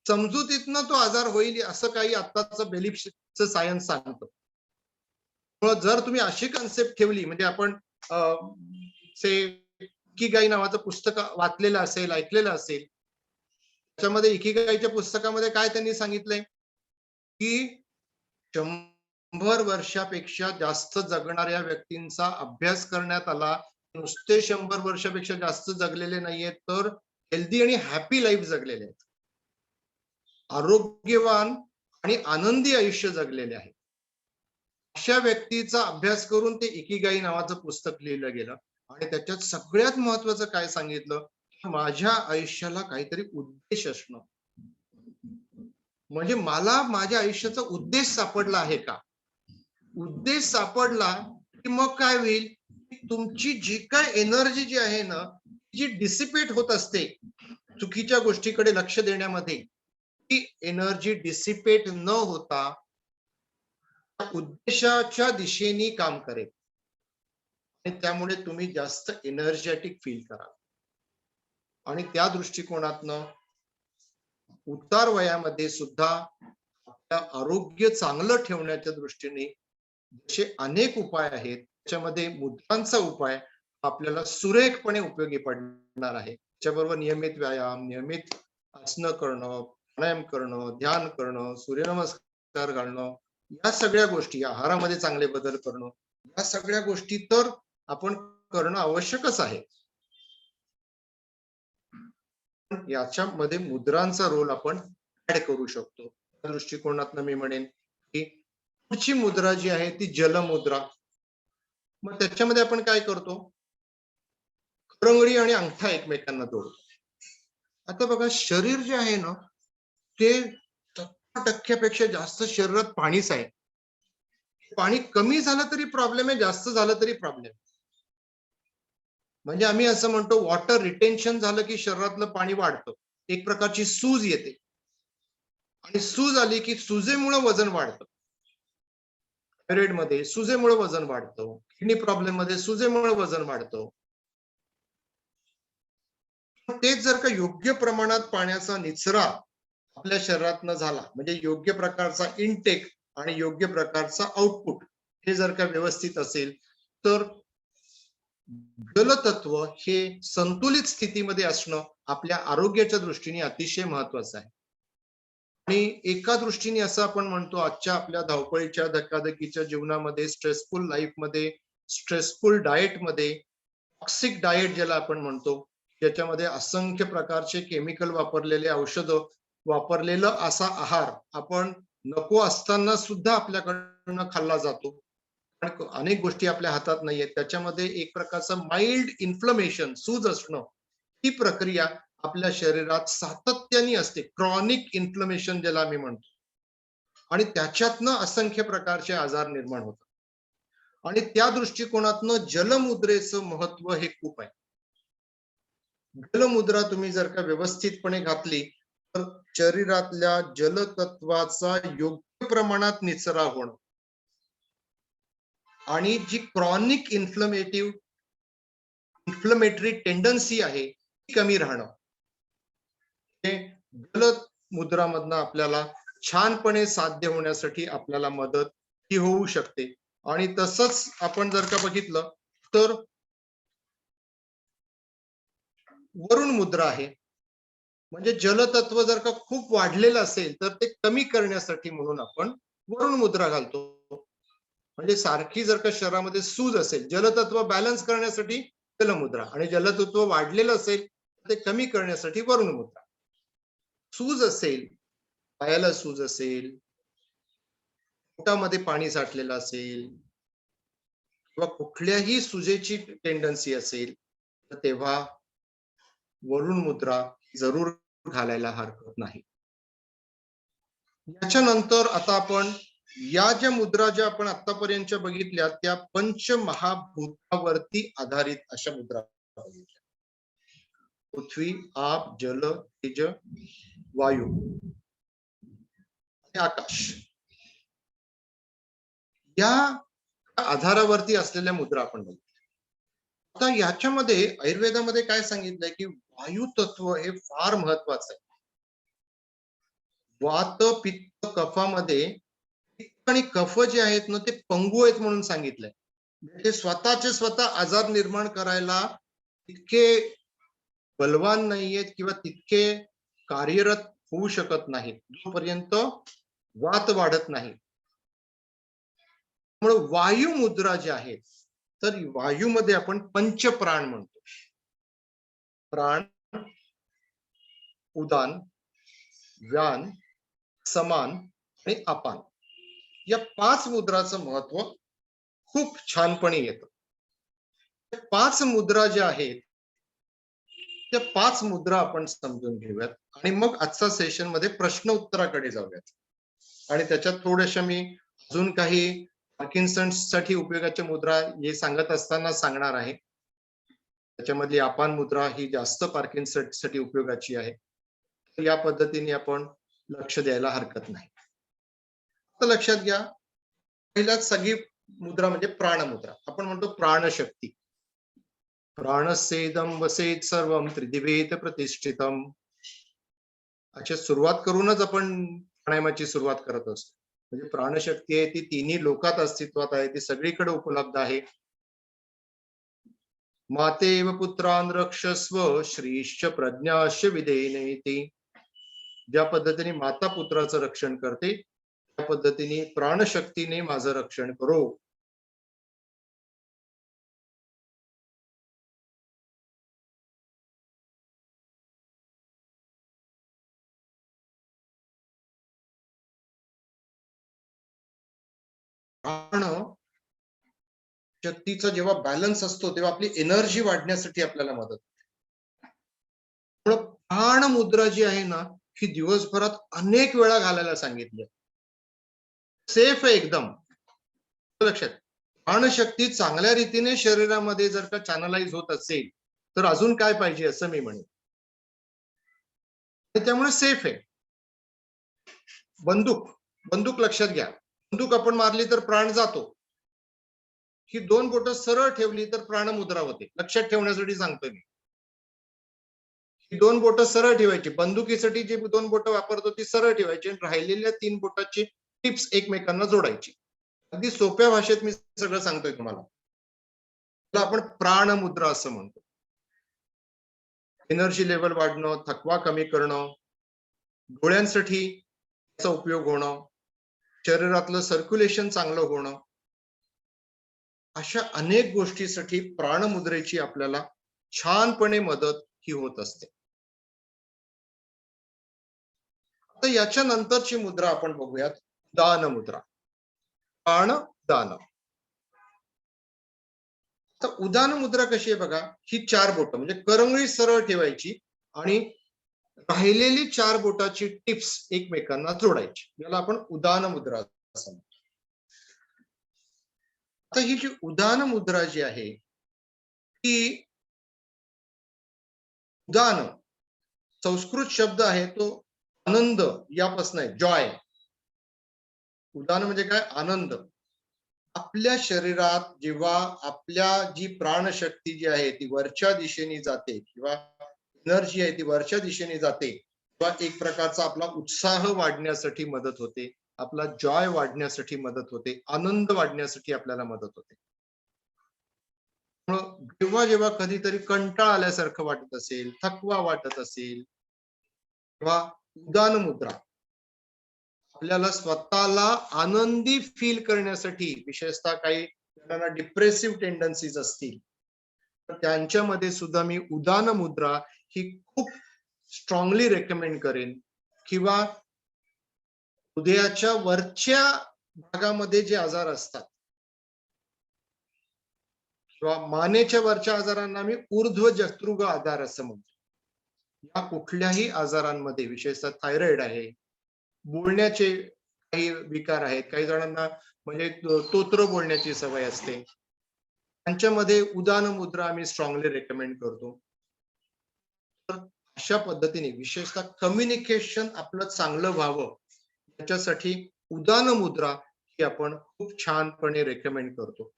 समजुतीतनं तो आजार होईल असं काही आत्ताचं बिलीफचं सायन्स सांगतं. जर तुम्ही अशी कन्सेप्ट ठेवली, म्हणजे आपण इकिगाई नावाचं पुस्तक वाचलेलं असेल, ऐकलेलं असेल, त्याच्यामध्ये इकिगाईच्या पुस्तकामध्ये काय त्यांनी सांगितलंय की 100 वर्षापेक्षा जास्त जगणाऱ्या व्यक्तींचा अभ्यास करण्यात आला. नुसते 100 वर्षापेक्षा जास्त जगलेले नाहीयेत, तर हेल्दी आणि हॅपी लाईफ जगलेले आहेत, आरोग्यवान आणि आनंदी आयुष्य जगलेले आहेत. अशा व्यक्तीचा अभ्यास करून ते इकिगाई नावाचं पुस्तक लिहिलं गेलं आणि त्याच्यात सगळ्यात महत्वाचं काय सांगितलं, माझ्या आयुष्याला काहीतरी उद्देश असणं. म्हणजे मला माझ्या आयुष्याचा उद्देश सापडला आहे का? उद्देश सापडला की मग काय होईल, तुमची जी काय एनर्जी जी आहे ना, जी डिसिपेट होत असते चुकीच्या गोष्टीकडे लक्ष देण्यामध्ये, ती एनर्जी डिसिपेट न होता उद्देशाच्या दिशेने काम करेल आणि त्यामुळे तुम्ही जास्त एनर्जेटिक फील कराल. आणि त्या दृष्टिकोनातनं उतार वयामध्ये सुद्धा आपलं आरोग्य चांगलं ठेवण्याच्या दृष्टीने जसे अनेक उपाय आहेत, त्याच्यामध्ये मुद्रांचा उपाय आपल्याला सुरेखपणे उपयोगी पडणार आहे. त्याच्याबरोबर नियमित व्यायाम, नियमित आसनं करणं, प्राणायाम करणं, ध्यान करणं, सूर्यनमस्कार घालणं, या सगळ्या गोष्टी, आहारामध्ये चांगले बदल करणं, या सगळ्या गोष्टी तर आपण करणं आवश्यकच आहे. याच्यामध्ये मुद्रांचा रोल आपण ऍड करू शकतो. त्या दृष्टिकोनातून मी म्हणेन की पुढची मुद्रा जी आहे ती जलमुद्रा. मग त्याच्यामध्ये आपण काय करतो, करंगळी आणि अंगठा एकमेकांना जोडतो. आता बघा, शरीर जे आहे ना, ते 70% जास्त शरीरात पाणीच आहे. पाणी कमी झालं तरी प्रॉब्लेम आहे, जास्त झालं तरी प्रॉब्लेम. म्हणजे आम्ही असं म्हणतो, वॉटर रिटेन्शन झालं की शरीरातलं पाणी वाढतं, एक प्रकारची सूज येते आणि सूज आली की सुजेमुळे वजन वाढतं. थायरॉइड मध्ये सुजेमुळे वजन वाढतं, किडनी प्रॉब्लेम मध्ये सुजेमुळे वजन वाढतं. तेच जर का योग्य प्रमाणात पाण्याचा निचरा आपल्या शरीरात न झाला, म्हणजे योग्य प्रकारचा इनटेक आणि योग्य प्रकारचा आउटपुट हे जर का व्यवस्थित असेल, तर जलतत्व हे संतुलित स्थितीमध्ये असणं आपल्या आरोग्याच्या दृष्टीने अतिशय महत्वाचं आहे. आणि एका दृष्टीने असं आपण म्हणतो, आजच्या आपल्या धावपळीच्या धकाधकीच्या जीवनामध्ये, स्ट्रेसफुल लाईफमध्ये, स्ट्रेसफुल डाएटमध्ये, टॉक्सिक डाएट ज्याला आपण म्हणतो, ज्याच्यामध्ये असंख्य प्रकारचे केमिकल वापरलेले औषधं, वापरलेलं असा आहार आपण नको असताना सुद्धा आपल्याकडनं खाल्ला जातो. अनेक गोष्टी आपल्या हातात नाहीयेत. त्याच्यामध्ये एक प्रकारचं माइल्ड इन्फ्लमेशन, सूज असणं, ही प्रक्रिया आपल्या शरीरात सातत्याने असते. क्रॉनिक इन्फ्लमेशन ज्याला आम्ही म्हणतो, आणि त्याच्यातनं असंख्य प्रकारचे आजार निर्माण होतात. आणि त्या दृष्टिकोनातनं जलमुद्रेचं महत्व हे खूप आहे. जलमुद्रा तुम्ही जर का व्यवस्थितपणे घातली तर शरीरातल्या जलतत्वाचा योग्य प्रमाणात निचरा होणं आणि जी क्रॉनिक इन्फ्लमेटरी टेंडन्सी आहे ती कमी राहणं, हे जलमुद्रामधनं आपल्याला छानपणे साध्य होण्यासाठी आपल्याला मदत ही होऊ शकते. आणि तसंच आपण जर का बघितलं तर वरुण मुद्रा आहे, म्हणजे जलतत्व जर का खूप वाढलेलं असेल तर ते कमी करण्यासाठी म्हणून आपण वरुण मुद्रा घालतो. म्हणजे सारखी जर का शरीरामध्ये सूज असेल, जलतत्व बॅलन्स करण्यासाठी जलमुद्रा, आणि जलतत्व वाढलेलं असेल ते कमी करण्यासाठी वरुण मुद्रा. सूज असेल, पायाला सूज असेल, पोटामध्ये पाणी साठलेलं असेल किंवा कुठल्याही सुजेची टेंडन्सी असेल, तर तेव्हा वरुण मुद्रा जरूर घालायला हरकत नाही. याच्यानंतर आता आपण या ज्या मुद्रा ज्या आपण आतापर्यंत बघितल्या त्या पंचमहाभूतावरती आधारित अशा मुद्रा बघितल्या. पृथ्वी, आप, जल, तेज, वायू आणि आकाश, या आधारावरती असलेल्या मुद्रा आपण बघितल्या. आता याच्यामध्ये आयुर्वेदामध्ये काय सांगितलंय की वायू तत्व हे फार महत्वाचं आहे. वात, पित्त, कफामध्ये आणि कफ जे आहेत ना ते पंगू आहेत म्हणून सांगितलंय. ते स्वतःचे स्वतः आजार निर्माण करायला तितके बलवान नाहीयेत किंवा तितके कार्यरत होऊ शकत नाहीत जोपर्यंत वात वाढत नाही. त्यामुळे वायू मुद्रा ज्या आहेत तर वायूमध्ये आपण पंचप्राण म्हणतो. प्राण, उदान, व्यान, समान आणि अपान या 5 मुद्राचं महत्व खूप छानपणे येतं. 5 मुद्रा ज्या आहेत त्या 5 मुद्रा आपण समजून घेऊयात आणि मग आजच्या सेशन मध्ये प्रश्न उत्तराकडे जाऊयात. आणि त्याच्यात थोड्याशा मी अजून काही पार्किन्सन्स साठी उपयोगाच्या मुद्रा हे सांगत असताना सांगणार आहे. त्याच्यामधली अपान मुद्रा ही जास्त पार्किन्सन्स साठी उपयोगाची आहे. या पद्धतीने आपण लक्ष द्यायला हरकत नाही. आता लक्षात घ्या, पहिल्याच सगळी मुद्रा म्हणजे प्राणमुद्रा. आपण म्हणतो प्राणशक्ती. प्राणसेदम वसेत सर्वम त्रिदिवेत प्रतिष्ठितम. अशा सुरुवात करूनच आपण प्राणायामाची सुरुवात करत असतो. म्हणजे प्राणशक्ती आहे ती तिन्ही लोकात अस्तित्वात आहे, ती सगळीकडे उपलब्ध आहे. मातेव पुत्रान रक्षस्व श्रीश्च प्रज्ञाश्च विधेनेति. ज्या पद्धतीने माता पुत्राचं रक्षण करते त्या पद्धतीने प्राणशक्तीने माझं रक्षण करो. प्राण शक्तीचा जेव्हा बॅलन्स असतो तेव्हा आपली एनर्जी वाढण्यासाठी आपल्याला मदत होते. प्राण मुद्रा जी आहे ना ही दिवसभरात अनेक वेळा घालायला सांगितली. सेफ आहे एकदम. लक्षात, प्राणशक्ती चांगल्या रीतीने शरीरामध्ये जर का चॅनलाइज होत असेल तर अजून काय पाहिजे असं मी म्हणेन. त्यामुळे सेफ आहे. बंदूक लक्षात घ्या, बंदूक आपण मारली तर प्राण जातो. ही 2 बोटं सरळ ठेवली तर प्राणमुद्रा होते. लक्षात ठेवण्यासाठी सांगतोय मी. ही 2 बोटं सरळ ठेवायची. बंदुकीसाठी जी 2 बोटं वापरतो ती सरळ ठेवायची आणि राहिलेल्या 3 बोटाची टिप्स एकमेकांना जोडायची. अगदी सोप्या भाषेत मी सगळं सांगतोय तुम्हाला. त्याला आपण प्राणमुद्रा असं म्हणतो. एनर्जी लेवल वाढणं, थकवा कमी करणं, डोळ्यांसाठी त्याचा उपयोग होणं, शरीरातलं सर्क्युलेशन चांगलं होणं, अशा अनेक गोष्टीसाठी प्राणमुद्रेची आपल्याला छानपणे मदत ही होत असते. आता याच्या नंतरची मुद्रा आपण बघूयात, दान मुद्रा. प्राण दान. आता उदान मुद्रा कशी आहे बघा, ही 4 बोटं म्हणजे करंगळी सरळ ठेवायची आणि राहिलेली 4 बोटाची टिप्स एकमेकांना जोडायची. याला आपण उदान मुद्रा असं म्हणतो. आता ही जी उदान मुद्रा जी आहे ती, उदान संस्कृत शब्द आहे तो आनंद यापासून आहे, जॉय. उदान म्हणजे काय, आनंद. आपल्या शरीरात जेव्हा आपल्या जी प्राणशक्ती जी आहे ती वरच्या दिशेने जाते किंवा एनर्जी आहे ती वरच्या दिशेने जाते तेव्हा एक प्रकारचा आपला उत्साह वाढण्यासाठी मदत होते, आपला जॉय वाढण्यासाठी मदत होते, आनंद वाढण्यासाठी आपल्याला मदत होते. जेव्हा जेव्हा कधीतरी कंटाळा आल्यासारखं वाटत असेल, थकवा वाटत असेल, तेव्हा उदान मुद्रा आपल्याला स्वतःला आनंदी फील करण्यासाठी, विशेषतः काही जणांना डिप्रेसिव्ह टेंडन्सीज असतील तर त्यांच्यामध्ये सुद्धा मी उदान मुद्रा ही खूप स्ट्रॉंगली रेकमेंड करेन. किंवा हृदयाच्या वरच्या भागामध्ये जे आजार असतात किंवा मानेच्या वरच्या आजारांना मी ऊर्ध्व जत्रुग आजार असं म्हणतो. या कुठल्याही आजारांमध्ये, विशेषतः थायरॉइड आहे, बोलण्याचे काही विकार आहेत, काही जणांना म्हणजे तोत्र बोलण्याची सवय असते, त्यांच्यामध्ये उदान मुद्रा आम्ही स्ट्रॉंगली रेकमेंड करतो. तर अशा पद्धतीने विशेषतः कम्युनिकेशन आपलं चांगलं व्हावं याच्यासाठी उदान मुद्रा ही आपण खूप छानपणे रेकमेंड करतो.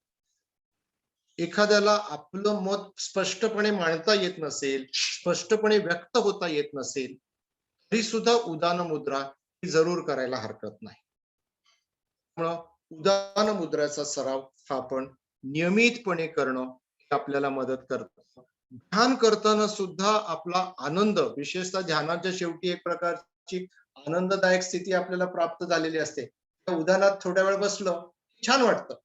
एखाद्याला आपलं मत स्पष्टपणे मांडता येत नसेल, स्पष्टपणे व्यक्त होता येत नसेल तरी सुद्धा उदान मुद्रा ही जरूर करायला हरकत नाही. त्यामुळं उदान मुद्राचा सराव हा आपण नियमितपणे करणं हे आपल्याला मदत करतं. ध्यान करताना सुद्धा आपला आनंद, विशेषतः ध्यानाच्या शेवटी एक प्रकारची आनंददायक स्थिती आपल्याला प्राप्त झालेली असते. त्या उदानात थोड्या वेळ बसलं छान वाटतं.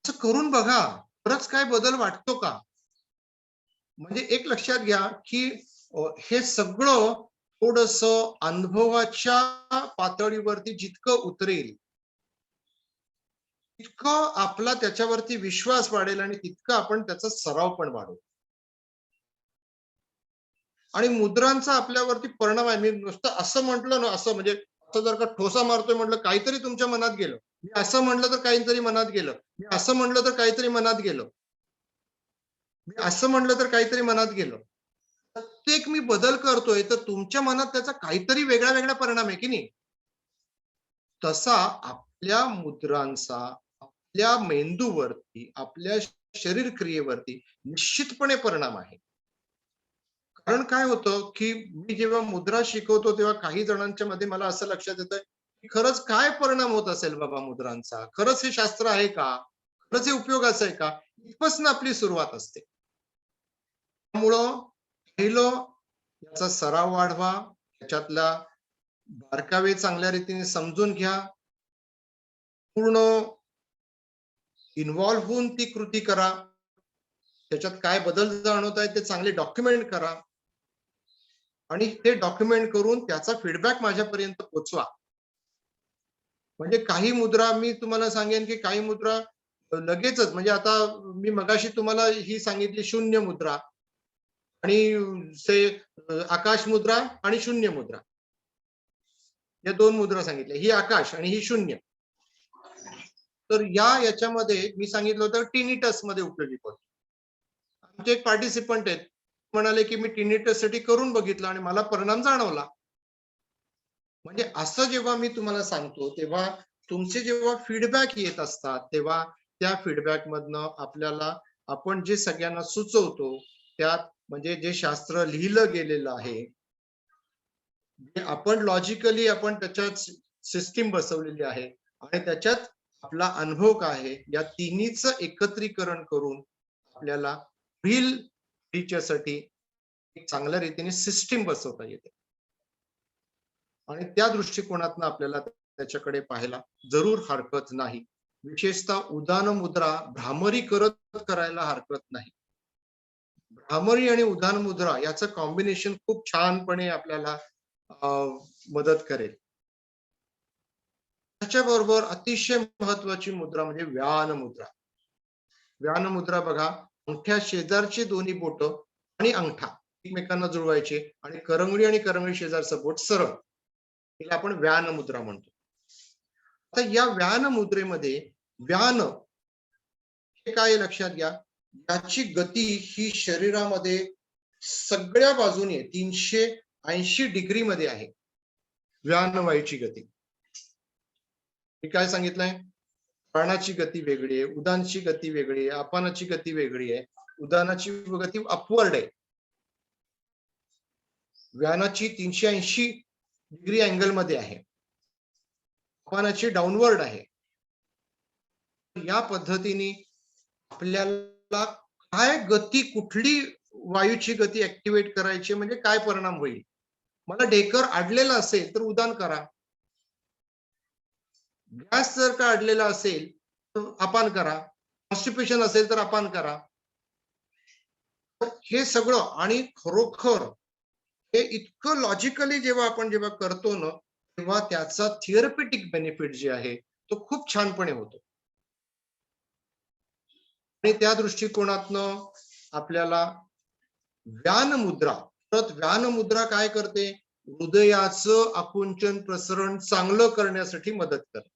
असं करून बघा, खरंच काय बदल वाटतो का? म्हणजे एक लक्षात घ्या की हे सगळं थोडस अनुभवाच्या पातळीवरती जितकं उतरेल तितकं आपला त्याच्यावरती विश्वास वाढेल आणि तितकं आपण त्याचा सराव पण वाढवू. आणि मुद्रांचा आपल्यावरती परिणाम आहे. मी नुसतं असं म्हटलं ना, असं म्हणजे असं जर का ठोसा मारतोय म्हटलं काहीतरी तुमच्या मनात गेलं. मी असं म्हटलं तर काहीतरी मनात गेलं. मी असं म्हटलं तर काहीतरी मनात गेलं. मी असं म्हटलं तर काहीतरी मनात गेलं. प्रत्येक मी बदल करतोय तर तुमच्या मनात त्याचा काहीतरी वेगळा वेगळा परिणाम आहे की नाही. तसा आपल्या मुद्रांचा आपल्या मेंदूवरती, आपल्या शरीर क्रियेवरती निश्चितपणे परिणाम आहे. कारण काय होतं की मी जेव्हा मुद्रा शिकवतो तेव्हा काही जणांच्या मध्ये मला असं लक्षात येतं की खरंच काय परिणाम होत असेल बाबा मुद्रांचा, खरंच हे शास्त्र आहे का, खरंच हे उपयोगाचं आहे का, इथपासून आपली सुरुवात असते. त्यामुळं पहिलं याचा सराव वाढवा, त्याच्यातला बारकावे चांगल्या रीतीने समजून घ्या, पूर्ण इन्व्हॉल्व्ह होऊन ती कृती करा, त्याच्यात काय बदल जाणवत आहे ते चांगले डॉक्युमेंट करा आणि ते डॉक्युमेंट करून त्याचा फीडबॅक माझ्यापर्यंत पोहोचवा. म्हणजे काही मुद्रा मी तुम्हाला सांगेन की काही मुद्रा लगेचच, म्हणजे आता मी मगाशी तुम्हाला ही सांगितली शून्य मुद्रा आणि आकाश मुद्रा आणि शून्य मुद्रा, या दोन मुद्रा सांगितल्या, ही आकाश आणि ही शून्य. तर याच्यामध्ये मी सांगितलं होतं टिनिटस मध्ये उपयोगी पडतो. आमचे एक पार्टिसिपंट आहेत, म्हणाले की मी टिनिटस साठी करून बघितलं आणि मला परिणाम जाणवला. म्हणजे असं जेव्हा मी तुम्हाला सांगतो तेव्हा तुमचे जेव्हा फीडबॅक येत असतात तेव्हा त्या फीडबॅक मधनं आपल्याला आपण जे सगळ्यांना सुचवतो त्यात म्हणजे जे शास्त्र लिहिलं गेलेलं आहे, आपण लॉजिकली आपण त्याच्यात सिस्टीम बसवलेली आहे आणि त्याच्यात आपला अनुभव काय आहे या तिन्हीच एकत्रीकरण करून आपल्याला रील टीचरसाठी एक चांगल्या रीतीने सिस्टीम बसवता येते. आणि त्या दृष्टिकोनातून आपल्याला त्याच्याकडे पाहायला जरूर हरकत नाही. विशेषतः उदान मुद्रा भ्रामरी करत करायला हरकत नाही. भ्रामरी आणि उदान मुद्रा याचं कॉम्बिनेशन खूप छानपणे आपल्याला मदत करेल. त्याच्याबरोबर अतिशय महत्वाची मुद्रा म्हणजे व्यान मुद्रा. व्यान मुद्रा बघा, अंगठ्या शेजारची दोन्ही बोट आणि अंगठा एकमेकांना जुळवायचे आणि करंगळी शेजारचं बोट सरळ, तिला आपण व्यान मुद्रा म्हणतो. आता या व्यान मुद्रेमध्ये व्यान हे काय लक्षात घ्या, याची गती ही शरीरामध्ये सगळ्या बाजूने 380 डिग्री मध्ये आहे. व्यान वायूची गती मी काय सांगितलंय, प्राणाची गती वेगळी आहे, उदानाची गती वेगळी आहे, अपानाची गती वेगळी आहे. उदानाची गती अपवर्ड आहे, व्यानाची 380 डिग्री अँगल मध्ये आहे, अपानाची डाऊनवर्ड आहे. या पद्धतीने आपल्याला काय गती, कुठली वायूची गती ऍक्टिव्हेट करायची म्हणजे काय परिणाम होईल. मला ढेकर अडलेला असेल तर उदान करा, गॅस जर का अडलेला असेल तर अपान करा, कॉन्स्टिपेशन असेल तर अपान करा. हे सगळं आणि खरोखर हे इतकं लॉजिकली जेव्हा आपण करतो ना तेव्हा त्याचा थिअरपेटिक बेनिफिट जे आहे तो खूप छानपणे होतो. आणि त्या दृष्टिकोनातनं आपल्याला व्यान मुद्रा, परत व्यान मुद्रा काय करते, हृदयाचं आकुंचन प्रसरण चांगलं करण्यासाठी मदत करते.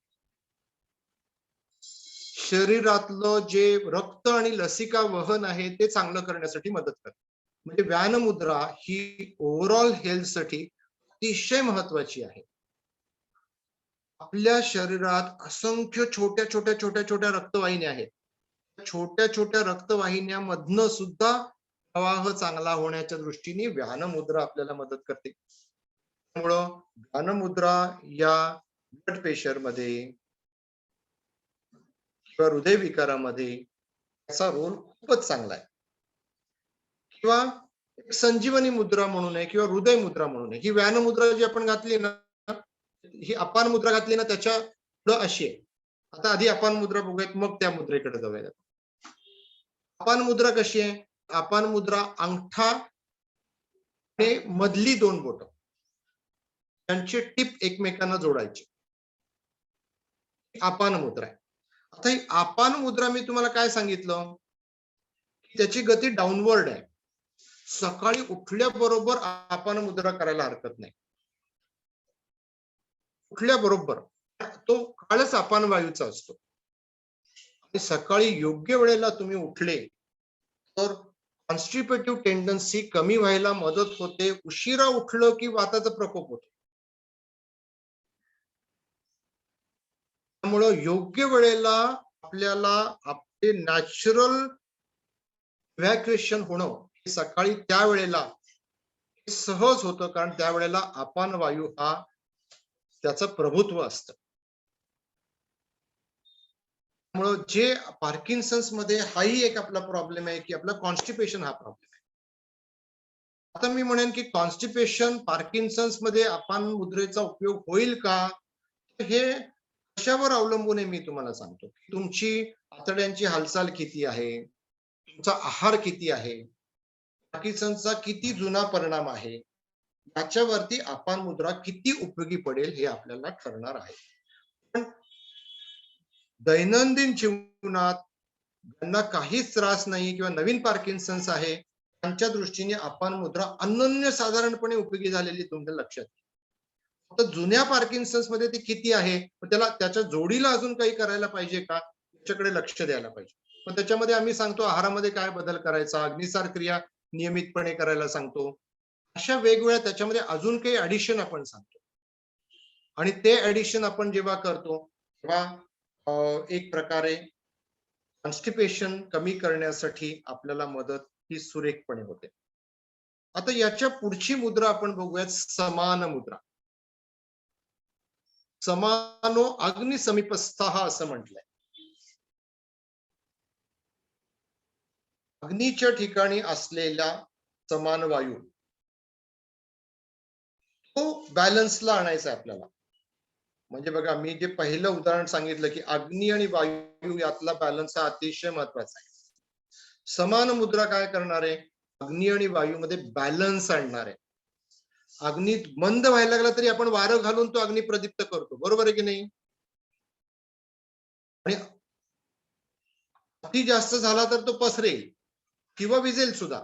शरीरातलं जे रक्त आणि लसिका वहन आहे ते चांगलं करण्यासाठी मदत करते. म्हणजे व्यान मुद्रा ही ओव्हरऑल हेल्थसाठी अतिशय महत्वाची आहे. आपल्या शरीरात असंख्य छोट्या छोट्या छोट्या छोट्या रक्तवाहिन्या आहेत. छोट्या छोट्या रक्तवाहिन्यामधनं सुद्धा प्रवाह चांगला होण्याच्या दृष्टीने व्यान मुद्रा आपल्याला मदत करते. त्यामुळं व्यान मुद्रा या ब्लड प्रेशर मध्ये किंवा हृदयविकारामध्ये याचा रोल खूपच चांगला आहे. किंवा एक संजीवनी मुद्रा म्हणून आहे किंवा हृदय मुद्रा म्हणून आहे. ही व्यान मुद्रा जी आपण घातली ना, ही अपान मुद्रा घातली ना, त्याच्या पुढं अशी आहे. आता आधी अपान मुद्रा बघूयात, मग त्या मुद्रेकडे जाऊयात. अपान मुद्रा कशी आहे? अपान मुद्रा अंगठा आणि मधली दोन बोट त्यांचे टिप एकमेकांना जोडायचे, अपान मुद्रा आहे. आता ही अपान मुद्रा मी तुम्हाला काय सांगितलं, त्याची गती डाऊनवर्ड आहे. सकाळी उठल्याबरोबर अपान मुद्रा करायला हरकत नाही. उठल्याबरोबर तो काळच अपान वायूचा असतो. आणि सकाळी योग्य वेळेला तुम्ही उठले तर कॉन्स्टिपेटिव्ह टेंडन्सी कमी व्हायला मदत होते. उशिरा उठलं की वाताचा प्रकोप होतो. त्यामुळं योग्य वेळेला आपल्याला आपले नॅचरल इव्हॅक्युएशन होणं हे सकाळी त्यावेळेला सहज होतं, कारण त्यावेळेला अपान वायू हा त्याचं प्रभुत्व असतं. त्यामुळं जे पार्किन्सन्स मध्ये हाही एक आपला प्रॉब्लेम आहे की आपला कॉन्स्टिपेशन हा प्रॉब्लेम आहे. आता मी म्हणेन की कॉन्स्टिपेशन पार्किन्सन्स मध्ये अपान मुद्रेचा उपयोग होईल का, हे कशावर अवलंबून आहे मी तुम्हाला सांगतो. तुमची आतड्यांची हालचाल किती आहे, तुमचा आहार किती आहे, पार्किन्सनचा किती जुना परिणाम आहे, याच्यावरती अपान मुद्रा किती उपयोगी पडेल हे आपल्याला ठरणार आहे. पण दैनंदिन जीवनात ज्यांना काहीच त्रास नाही किंवा नवीन पार्किन्सन्स आहे त्यांच्या दृष्टीने अपान मुद्रा अनन्यसाधारणपणे उपयोगी झालेली तुमच्या लक्षात. फक्त जुन्या पार्किन्सन्स मध्ये ती किती आहे, त्याला त्याच्या जोडीला अजून काही करायला पाहिजे का, याच्याकडे लक्ष द्यायला पाहिजे. पण त्याच्यामध्ये आम्ही सांगतो आहारामध्ये काय बदल करायचा, अग्निसार क्रिया नियमितपणे करायला सांगतो. अशा वेगवेगळ्या त्याच्यामध्ये अजून काही ऍडिशन आपण सांगतो. आणि ते ऍडिशन आपण जेव्हा करतो तेव्हा एक प्रकारे कॉन्स्टिपेशन कमी करण्यासाठी आपल्याला मदत ही सुरेखपणे होते. आता याच्या पुढची मुद्रा आपण बघूयात, समान मुद्रा. समानो अग्नि समीपस्थः असं म्हटलंय. अग्नीच्या ठिकाणी असलेला समान वायू तो बॅलन्सला आणायचा आपल्याला. म्हणजे बघा, मी जे पहिलं उदाहरण सांगितलं की अग्नी आणि वायू यातला बॅलन्स हा अतिशय महत्वाचा आहे. समान मुद्रा काय करणार आहे, अग्नी आणि वायू मध्ये बॅलन्स आणणार आहे. अग्नी मंद व्हायला लागला तरी आपण वारं घालून तो अग्नी प्रदीप्त करतो, बरोबर आहे की नाही. आणि अति जास्त झाला तर तो पसरेल किंवा विजेल सुद्धा.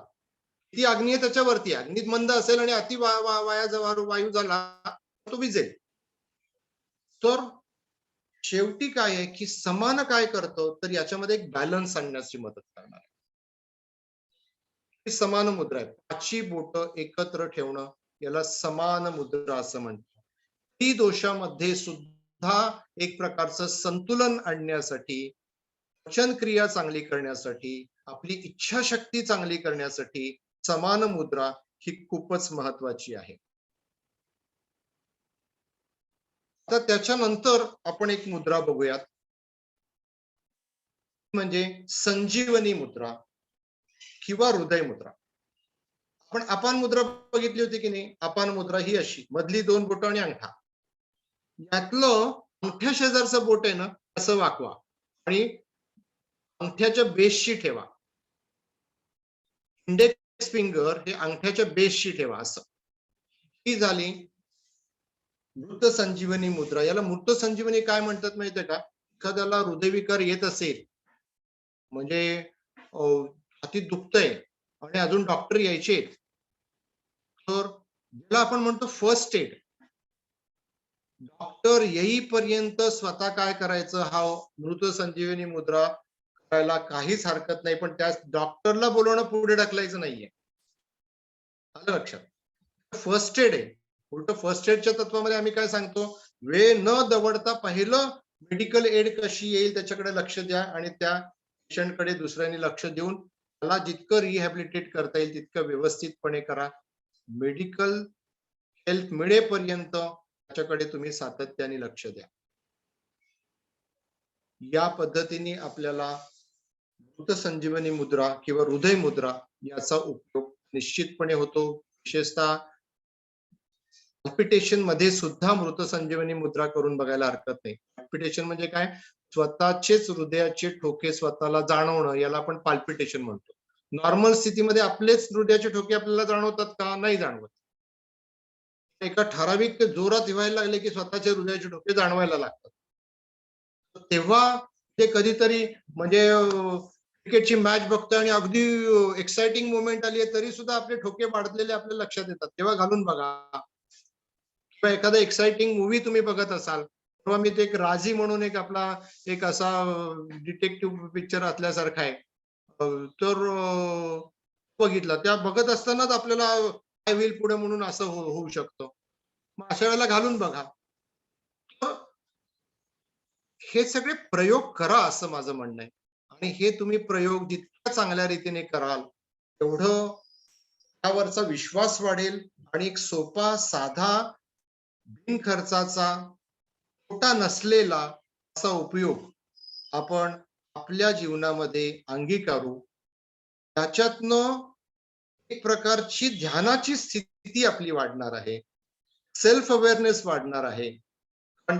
ती अग्नी आहे त्याच्यावरती, अग्नीत मंद असेल आणि अति वायू झाला तो विजेल. तर शेवटी काय आहे की समान काय करतो, तर याच्यामध्ये एक बॅलन्स आणण्याची मदत करणार आहे. ही समान मुद्रा आहे. पाचही बोट एकत्र ठेवणं याला समान मुद्रा असं म्हणतात. ती दोषामध्ये सुद्धा एक प्रकारचं संतुलन आणण्यासाठी, पचन क्रिया चांगली करण्यासाठी, आपली इच्छाशक्ती चांगली करण्यासाठी समान मुद्रा ही खूपच महत्वाची आहे. आता त्याच्यानंतर आपण एक मुद्रा बघूयात, म्हणजे संजीवनी मुद्रा किंवा हृदय मुद्रा. आपण अपान मुद्रा बघितली होती की नाही. अपान मुद्रा ही अशी, मधली दोन बोट आणि अंगठा, यातलं अंगठ्या शेजारचं बोट आहे ना असं वाकवा आणि अंगठ्याच्या बेसशी ठेवा. इंडेक्स फिंगर हे अंगठ्याच्या बेसशी ठेवा असं. ही झाली मृत संजीवनी मुद्रा. याला मृत संजीवनी काय म्हणतात माहितीये का, एखाद्याला हृदयविकार येत असेल, म्हणजे हाती दुखतंय आणि अजून डॉक्टर यायचे, तर ज्याला आपण म्हणतो फर्स्ट एड, डॉक्टर येईपर्यंत स्वतः काय करायचं, हा मृत संजीवनी मुद्रा करायला काहीच हरकत नाही. पण त्या डॉक्टरला बोलवणं पुढे ढकलायचं नाहीये, आलं लक्षात. फर्स्ट एड आहे. उलट फर्स्ट एडच्या तत्वामध्ये आम्ही काय सांगतो, वेळ न दवडता पहिलं मेडिकल एड कशी येईल त्याच्याकडे लक्ष द्या आणि त्या पेशंटकडे दुसऱ्यांनी लक्ष देऊन त्याला जितकं रिहॅबिलिटेट करता येईल तितकं व्यवस्थितपणे करा. मेडिकल हेल्प मिळेपर्यंत त्याच्याकडे तुम्ही सातत्याने लक्ष द्या. या पद्धतीने आपल्याला मृत संजीवनी मुद्रा किंवा हृदय मुद्रा याचा उपयोग निश्चितपणे होतो. विशेषतः पॉल्पिटेशन मध्ये सुद्धा मृत संजीवनी मुद्रा करून बघायला हरकत नाही. पॉल्पिटेशन म्हणजे काय? स्वतःचेच हृदयाचे ठोके स्वतःला जाणवणं, याला आपण पाल्पिटेशन म्हणतो. नॉर्मल स्थितीमध्ये आपलेच हृदयाचे ठोके आपल्याला जाणवतात का? नाही जाणवत. एका ठराविक जोरात व्हायला लागले की स्वतःचे हृदयाचे ठोके जाणवायला लागतात. तेव्हा ते कधीतरी म्हणजे क्रिकेटची मॅच बघतोय आणि अगदी एक्साइटिंग मोमेंट आली आहे तरी सुद्धा आपले ठोके वाढलेले आपल्या लक्षात येतात. तेव्हा घालून बघा. किंवा एखादा एक्साइटिंग मूवी तुम्ही बघत असाल, तेव्हा मी ते एक राजी म्हणून एक आपला एक असा डिटेक्टिव्ह पिक्चर असल्यासारखा आहे, तर बघितला. त्या बघत असतानाच आपल्याला काय होईल पुढे म्हणून असं होऊ शकतं. मग अशा वेळेला घालून बघा. हे सगळे प्रयोग करा असं माझं म्हणणं आहे. आणि हे तुम्ही प्रयोग जितक्या चांगल्या रीतीने कराल तेवढं त्यावरचा विश्वास वाढेल आणि एक सोपा, साधा, बिनखर्चाचा, तोटा नसलेला असा उपयोग आपण आपल्या जीवनामध्ये अंगीकारू. त्याच्यातनं एक प्रकारची ध्यानाची स्थिती आपली वाढणार आहे, सेल्फ अवेअरनेस वाढणार आहे. पण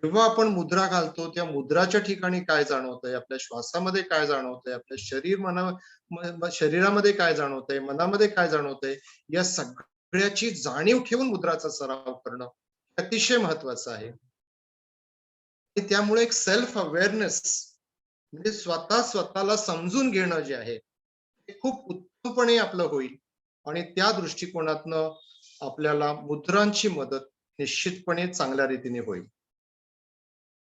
जेव्हा आपण मुद्रा घालतो त्या मुद्राच्या ठिकाणी काय जाणवतंय, आपल्या श्वासामध्ये काय जाणवतंय, आपल्या शरीरामध्ये काय जाणवतंय, मनामध्ये काय जाणवतंय, या सगळ्याची जाणीव ठेवून मुद्राचा सराव करणं अतिशय महत्वाचं आहे. त्यामुळे एक सेल्फ अवेअरनेस म्हणजे स्वतःला समजून घेणं जे आहे ते खूप उत्तमपणे आपलं होईल. आणि त्या दृष्टिकोनातनं आपल्याला मुद्रांची मदत निश्चितपणे चांगल्या रीतीने होईल.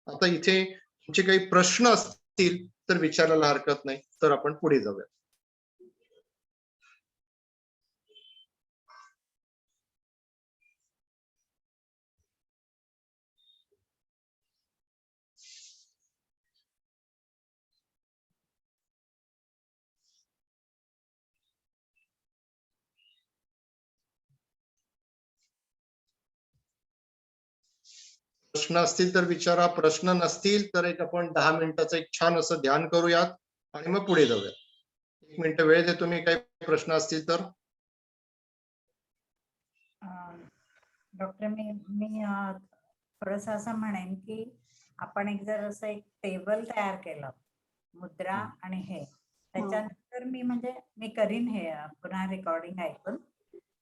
आता इथे तुमचे काही प्रश्न असतील तर विचारायला हरकत नाही, तर आपण पुढे जाऊया. प्रश्न असतील तर विचारा, प्रश्न नसतील तर एक आपण 10 मिनिटाचं एक छान असं ध्यान करूयात आणि मग पुढे जाऊया. 1 मिनिट वेळ देतो मी, काही प्रश्न असतील तर. डॉक्टर मी थोडस असं म्हणेन की आपण एक जर असं एक टेबल तयार केलं मुद्रा आणि हे, त्याच्यानंतर मी करीन हे पुन्हा रेकॉर्डिंग ऐकून,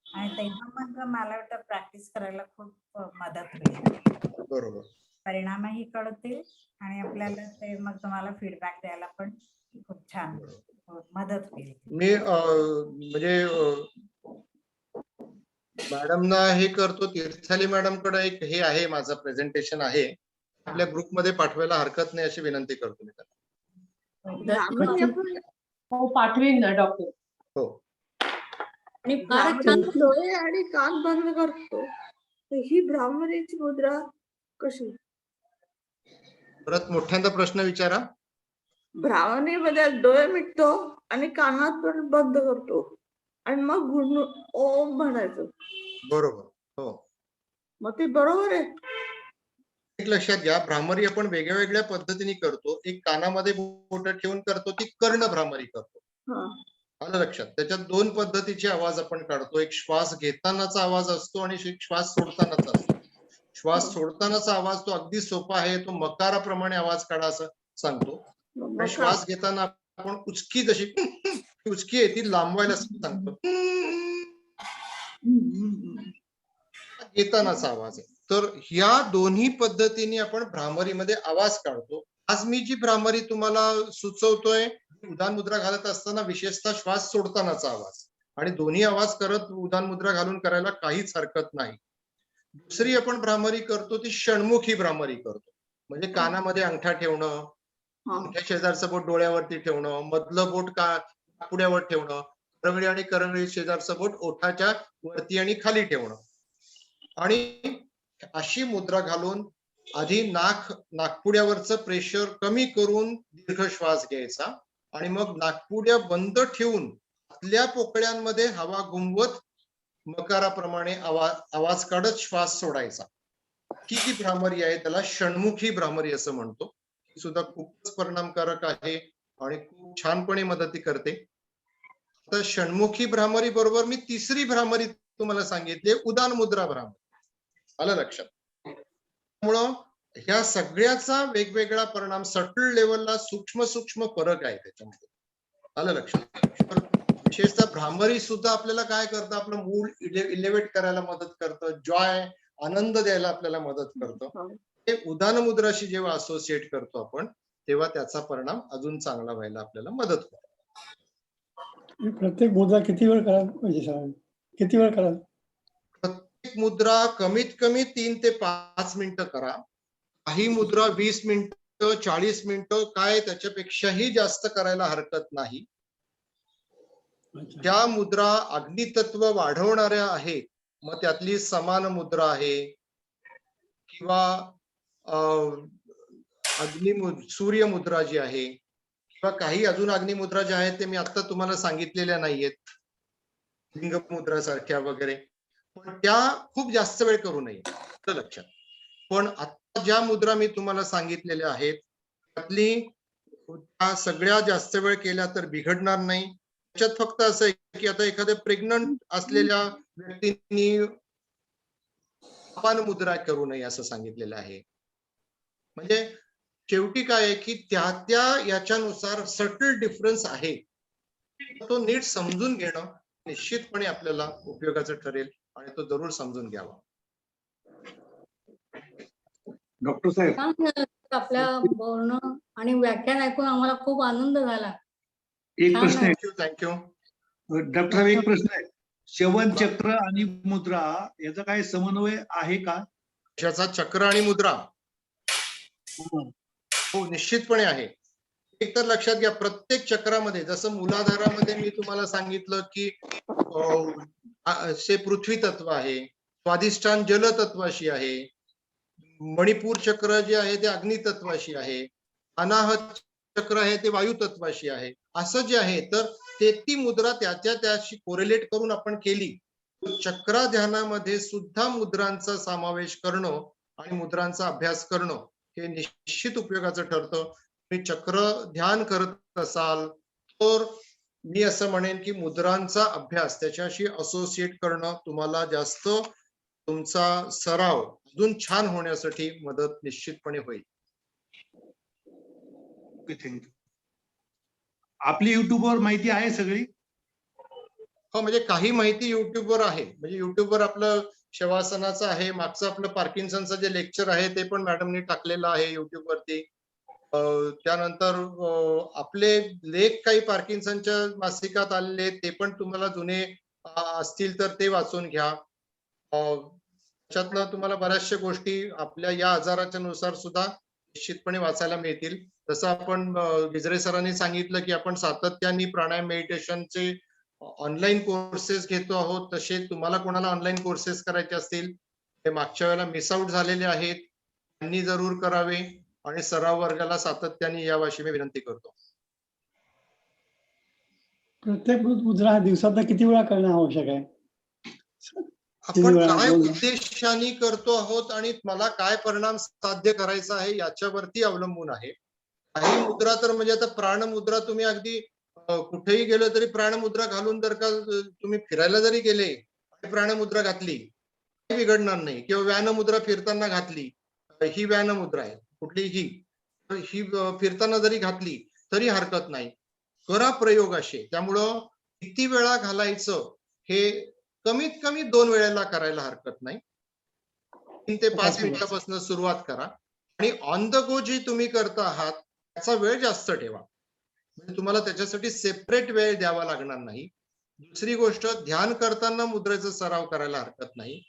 आणि तेव्हा मग मला वाटतं प्रॅक्टिस करायला खूप मदत होईल. बरोबर. परिणामही कळतील आणि आपल्याला ते मग तुम्हाला फीडबॅक द्यायला पण खूप छान मदत होईल. मी म्हणजे मॅडमना हे करतो, तीर्थाली मॅडम कडे एक हे आहे, माझं प्रेझेंटेशन आहे, आपल्या ग्रुपमध्ये पाठवायला हरकत नाही अशी विनंती करतो मी त्यांना. हो पाठवीन ना डॉक्टर. हो. आणि डोळे आणि कान बंद करतो, ही भ्रामरीची मुद्रा कशी? परत मोठ्यांदा प्रश्न विचारा. भ्रामरीमध्ये डोळे मिटतो आणि कानात पण बंद करतो आणि मग गुणगुण ओम म्हणायचं. बरोबर. हो, मग ते बरोबर आहे. एक लक्षात घ्या, भ्रामरी आपण वेगळ्या वेगळ्या पद्धतीने करतो. एक कानामध्ये बोट ठेवून करतो, ती कर्ण भ्रामरी करतो. आलं लक्षात? त्याच्यात 2 पद्धतीचे आवाज आपण काढतो. एक श्वास घेतानाचा आवाज असतो आणि श्वास सोडतानाचा असतो. श्वास सोडतानाचा आवाज तो अगदी सोपा आहे, तो मकाराप्रमाणे आवाज काढा असं सांगतो. श्वास घेताना आपण उचकी, जशी उचकी आहे ती लांबवायला सांगतो. घेतानाचा आवाज आहे. तर ह्या दोन्ही पद्धतीने आपण भ्रामरीमध्ये आवाज काढतो. आज मी जी भ्रामरी तुम्हाला सुचवतोय, उदान मुद्रा घालत असताना विशेषतः श्वास सोडतानाचा आवाज, आणि दोन्ही आवाज करत उदान मुद्रा घालून करायला काहीच हरकत नाही. दुसरी आपण भ्रामरी करतो ती षण्मुखी भ्रामरी करतो. म्हणजे कानामध्ये अंगठा ठेवणं, अंगठ्या शेजारचं बोट डोळ्यावरती ठेवणं, मधलं बोट पुढ्यावर ठेवणं, करंगळी आणि करंगळी शेजारचं बोट ओठाच्या वरती आणि खाली ठेवणं. आणि अशी मुद्रा घालून आधी नाकपुड्यावरचं प्रेशर कमी करून दीर्घ श्वास घ्यायचा आणि मग नाकपुड्या बंद ठेवून आतल्या पोकळ्यांमध्ये हवा घुमवत मकाराप्रमाणे आवाज काढत श्वास सोडायचा. ही जी भ्रामरी आहे त्याला षण्मुखी भ्रामरी असं म्हणतो. ही सुद्धा खूपच परिणामकारक आहे आणि खूप छानपणे मदती करते. तर षण्मुखी भ्रामरी बरोबर मी तिसरी भ्रामरी तुम्हाला सांगितली, उदान मुद्रा भ्रामरी. आलं लक्षात? त्यामुळं ह्या सगळ्याचा वेगवेगळा परिणाम सटल लेवलला सूक्ष्म सूक्ष्म फरक आहे त्याच्यामध्ये. आलं लक्षात? तर विशेषतः भ्रामरी सुद्धा आपल्याला काय करतं, आपलं मूड इलेव्हेट करायला मदत करतं, जॉय आनंद द्यायला आपल्याला मदत करतं. ते उदान मुद्राशी जेव्हा असोसिएट करतो आपण तेव्हा त्याचा परिणाम अजून चांगला व्हायला आपल्याला मदत होते. प्रत्येक मुद्रा किती वेळ करा म्हणजे सर किती वेळ करा? प्रत्येक मुद्रा कमीत कमी 3 ते 5 मिनिटं करा. काही मुद्रा 20 मिनिटं 40 मिनिटं काय त्याच्यापेक्षाही जास्त करायला हरकत नाही. अच्छा. ज्या मुद्रा अग्नितत्व वाढवणाऱ्या आहेत मग त्यातली समान मुद्रा आहे किंवा सूर्य मुद्रा जी आहे किंवा काही अजून अग्निमुद्रा ज्या आहेत ते मी आता तुम्हाला सांगितलेल्या नाहीयेत, लिंग मुद्रा सारख्या वगैरे, पण त्या खूप जास्त वेळ करू नये लक्षात. पण आता ज्या मुद्रा मी तुम्हाला सांगितलेल्या आहेत त्यातली त्या सगळ्या जास्त वेळ केल्या तर बिघडणार नाही. त्याच्यात फक्त असं आहे की आता एखाद्या प्रेग्नंट असलेल्या व्यक्तींनी अपान मुद्रा करू नये असं सांगितलेलं आहे. म्हणजे शेवटी काय आहे की त्या त्या याच्यानुसार सटल डिफरन्स आहे, तो नीट समजून घेणं निश्चितपणे आपल्याला उपयोगाचं ठरेल आणि तो जरूर समजून घ्यावा. डॉक्टर साहेब, छान झालं. आपल्या बोलणं आणि व्याख्यान ऐकून आम्हाला खूप आनंद झाला. एक छान प्रश्न आहे. थँक्यू. डॉक्टर साहेब, एक प्रश्न आहे. श्रवण चक्र आणि मुद्रा याचा काय समन्वय आहे का? कशाचा? चक्र आणि मुद्रा? हो, निश्चितपणे आहे. एक तर लक्षात घ्या, प्रत्येक चक्रामध्ये जसं मूलाधारामध्ये मी तुम्हाला सांगितलं की पृथ्वी तत्व आहे, स्वाधिष्ठान जल तत्वाशी आहे, मणिपूर चक्र जे आहे ते अग्नि तत्वाशी आहे, अनाहत चक्र आहे ते वायू तत्वाशी आहे. असं जे आहे तर ती मुद्रा त्याशी कोरिलेट करून आपण केली, चक्रा ध्यानामध्ये सुद्धा मुद्रांचा समावेश करणं आणि मुद्रांचा अभ्यास करणं हे निश्चित उपयोगाचं ठरतं. तुम्ही चक्र ध्यान करत असाल तर मी असं म्हणेन की मुद्रांचा अभ्यास त्याच्याशी असोसिएट करणं तुम्हाला जास्त तुमचा सराव अजून छान होण्यासाठी मदत निश्चितपणे होईल. Okay, thank you. आपली युट्यूबवर माहिती आहे सगळी? हो, म्हणजे काही माहिती युट्यूबवर आहे. म्हणजे युट्यूबवर आपलं शवासनाचं आहे, मागचं आपलं पार्किन्सनचं जे लेक्चर आहे ते पण मॅडमनी टाकलेलं आहे युट्यूबवरती. त्यानंतर आपले लेख काही पार्किन्सनच्या मासिकात आलेले ते पण तुम्हाला जुने असतील तर ते वाचून घ्या. त्याच्यातनं तुम्हाला बऱ्याचशा गोष्टी आपल्या या आजाराच्या नुसार सुद्धा निश्चितपणे वाचायला मिळतील. जसं आपण गिजरे सरांनी सांगितलं की आपण सातत्याने प्राणायाम मेडिटेशनचे ऑनलाईन कोर्सेस घेतो आहोत, तसे तुम्हाला कोणाला ऑनलाईन कोर्सेस करायचे असतील ते मागच्या वेळेला मिस आउट झालेले आहेत, त्यांनी जरूर करावे आणि सराव वर्गाला सातत्याने यावं अशी मी विनंती करतो. प्रत्येक मुद्रा दिवसात किती वेळा करणं आवश्यक आहे? आपण काय उद्देशाने करतो आहोत आणि मला काय परिणाम साध्य करायचा आहे याच्यावरती अवलंबून आहे. काही मुद्रा तर म्हणजे आता प्राणमुद्रा तुम्ही अगदी कुठेही गेलो तरी प्राणमुद्रा घालून जर का तुम्ही फिरायला जरी गेले आणि प्राणमुद्रा घातली बिघडणार नाही, किंवा व्यानमुद्रा फिरताना घातली, ही व्यानमुद्रा आहे कुठलीही, ही फिरताना जरी घातली तरी हरकत नाही. करा प्रयोग असे. त्यामुळं किती वेळा घालायचं हे कमीत कमी 2 वेळेला करायला हरकत नाही. 3 ते 5 मिनिटापासून सुरुवात करा आणि ऑन द गो जी तुम्ही करता आहात त्याचा वेळ जास्त ठेवा, म्हणजे तुम्हाला त्याच्यासाठी सेपरेट वेळ द्यावा लागणार नाही. दुसरी गोष्ट, ध्यान करताना मुद्रेचा सराव करायला हरकत नाही.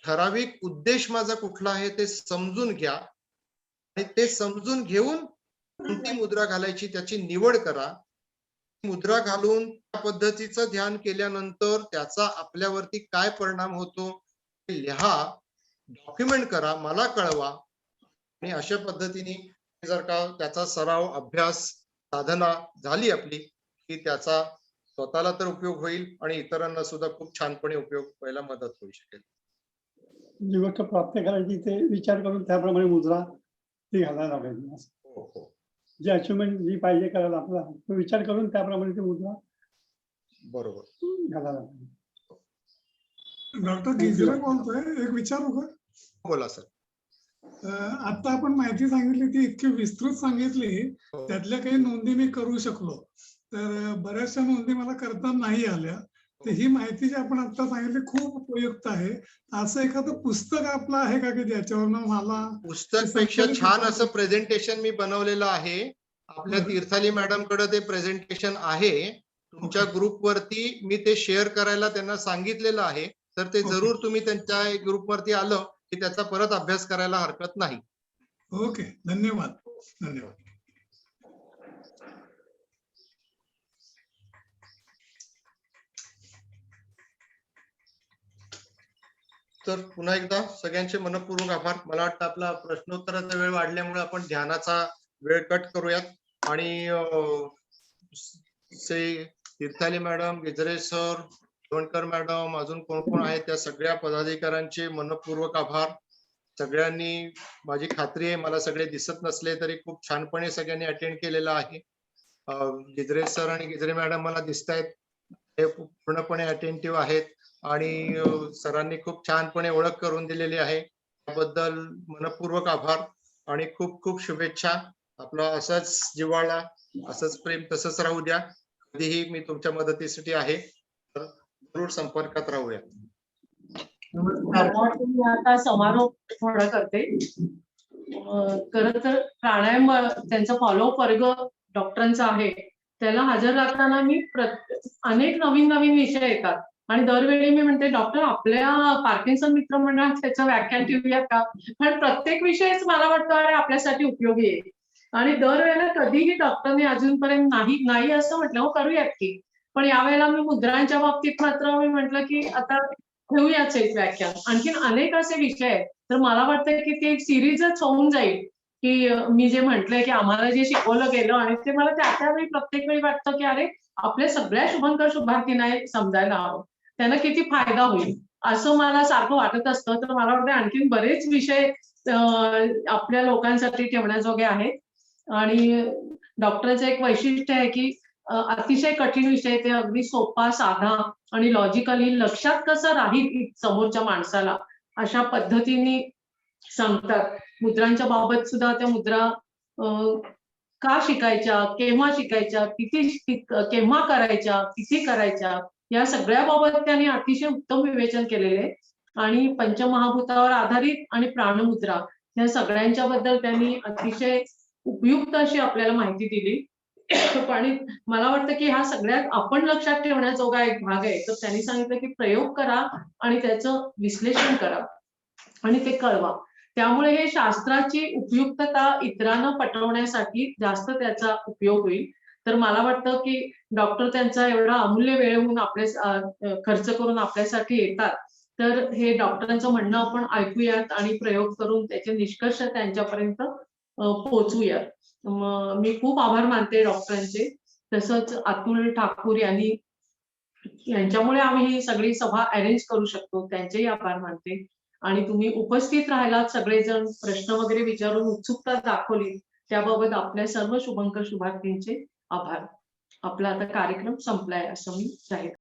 ठराविक उद्देश माझा कुठला आहे ते समजून घ्या आणि ते समजून घेऊन कोणती मुद्रा घालायची त्याची निवड करा. मुद्रा घालून त्या पद्धतीचं ध्यान केल्यानंतर त्याचा आपल्यावरती काय परिणाम होतो ते लिहा, डॉक्युमेंट करा, मला कळवा. आणि अशा पद्धतीने जर का त्याचा सराव अभ्यास साधना झाली आपली की त्याचा स्वतःला तर उपयोग होईल आणि इतरांना सुद्धा खूप छानपणे उपयोग व्हायला मदत होऊ शकेल. जी गोष्ट प्राप्त करायची ते विचार करून त्याप्रमाणे मुद्रा ती घालायला पाहिजे असं. हो हो जी अचिव्हमेंट जी पाहिजे करायला आपला तो विचार करून त्याप्रमाणे ती मुद्रा बरोबर. घालायला पाहिजे. डॉक्टर गिजरे बोलतोय, एक विचारू का? बोला सर. आता आपण माहिती सांगितली ती इतकी विस्तृत सांगितली, हो. त्यातल्या काही नोंदी मी करू शकलो. तर बऱ्याचशा नोंदी मला करता नाही आल्या. तर ही माहिती जी आपण आता सांगितली खूप उपयुक्त आहे. असं एखादं पुस्तक आपलं आहे का की ज्याच्यावरनं मला पुस्तक पेक्षा छान असं प्रेझेंटेशन मी बनवलेलं आहे. आपल्या बरं. तीर्थाली मॅडम कडे ते प्रेझेंटेशन आहे. तुमच्या ग्रुप वरती मी ते शेअर करायला त्यांना सांगितलेलं आहे. तर ते ओके. जरूर तुम्ही त्यांच्या ग्रुप वरती आलं की त्याचा परत अभ्यास करायला हरकत नाही. ओके, धन्यवाद. धन्यवाद. तर पुन्हा एकदा सगळ्यांचे मनपूर्वक आभार. मला वाटतं आपला प्रश्नोत्तराचा वेळ वाढल्यामुळे आपण ध्यानाचा वेळ कट करूयात आणि तीर्थाली मॅडम, गिजरे सर, लोणकर मॅडम, अजून कोण कोण आहेत त्या सगळ्या पदाधिकाऱ्यांचे मनपूर्वक आभार. सगळ्यांनी, माझी खात्री आहे मला सगळे दिसत नसले तरी खूप छानपणे सगळ्यांनी अटेंड केलेलं आहे. गिजरे सर आणि गिजरे मॅडम मला दिसत आहेत, ते पूर्णपणे अटेंटिव्ह आहेत आणि सरांनी खूप छानपणे ओळख करून दिलेली आहे. त्याबद्दल मनपूर्वक आभार आणि खूप खूप शुभेच्छा. आपला असाच जिव्हाळा, असंच प्रेम तसंच राहू द्या. कधीही मी तुमच्या मदतीसाठी आहे, तर जरूर संपर्कात राहूया. नमस्कार. मी आता समारोप थोडा करते. खरं तर प्राणायाम त्यांचा फॉलोअप वर्ग डॉक्टरांचा आहे, त्याला हजर राहताना मी अनेक नवीन नवीन विषय येतात आणि दरवेळी मी म्हणते डॉक्टर आपल्या पार्किन्सन मित्र मंडळात त्याचं व्याख्यान ठेवूयात का, कारण प्रत्येक विषयच मला वाटतं अरे आपल्यासाठी उपयोगी आहे. आणि दरवेळेला कधीही डॉक्टरने अजूनपर्यंत नाही असं म्हटलं हो करूयात की, पण यावेळेला मी मुद्रांच्या बाबतीत मात्र मी म्हटलं की आता ठेवूयाच एक व्याख्यान. आणखीन अनेक असे विषय आहेत, तर मला वाटतं की ते एक सिरीजच होऊन जाईल की मी जे म्हटलंय की आम्हाला जे शिकवलं गेलं आणि ते मला त्यावेळी प्रत्येक वेळी वाटतं की अरे आपल्या सगळ्या शुभंकर शुभार्थींना समजायला हवं, त्यांना किती फायदा होईल असं मला सारखं वाटत असतं. तर मला वाटतं आणखीन बरेच विषय आपल्या लोकांसाठी ठेवण्याजोगे आहेत. आणि डॉक्टरचं एक वैशिष्ट्य आहे की अतिशय कठीण विषय ते अगदी सोपा, साधा आणि लॉजिकली लक्षात कसं राहील समोरच्या माणसाला अशा पद्धतीने सांगतात. मुद्रांच्या बाबत सुद्धा त्या मुद्रा का शिकायच्या, केव्हा शिकायच्या, केव्हा करायच्या, किती करायच्या, या सगळ्या बाबत त्यांनी अतिशय उत्तम विवेचन केलेले आणि पंचमहाभूतावर आधारित आणि प्राणमुद्रा या सगळ्यांच्या बद्दल त्यांनी अतिशय उपयुक्त अशी आपल्याला माहिती दिली. आणि मला वाटतं की हा सगळ्यात आपण लक्षात ठेवण्याजोगा एक भाग आहे. तर त्यांनी सांगितलं की प्रयोग करा आणि त्याचं विश्लेषण करा आणि ते कळवा. त्यामुळे हे शास्त्राची उपयुक्तता इतरांना पटवण्यासाठी जास्त त्याचा उपयोग होईल. तर मला वाटतं की डॉक्टर त्यांचा एवढा अमूल्य वेळ होऊन आपल्या खर्च करून आपल्यासाठी येतात, तर हे डॉक्टरांचं म्हणणं आपण ऐकूयात आणि प्रयोग करून त्याचे निष्कर्ष त्यांच्यापर्यंत पोहोचूयात. मी खूप आभार मानते डॉक्टरांचे. तसंच अतुल ठाकूर यांच्यामुळे आम्ही ही सगळी सभा अरेंज करू शकतो, त्यांचेही आभार मानते. आणि तुम्ही उपस्थित राहिलात सगळेजण, प्रश्न वगैरे विचारून उत्सुकता दाखवली, त्याबाबत आपल्या सर्व शुभंकर शुभार्थींचे आभार. आपला आता कार्यक्रम संपलाय असं मी जाहीर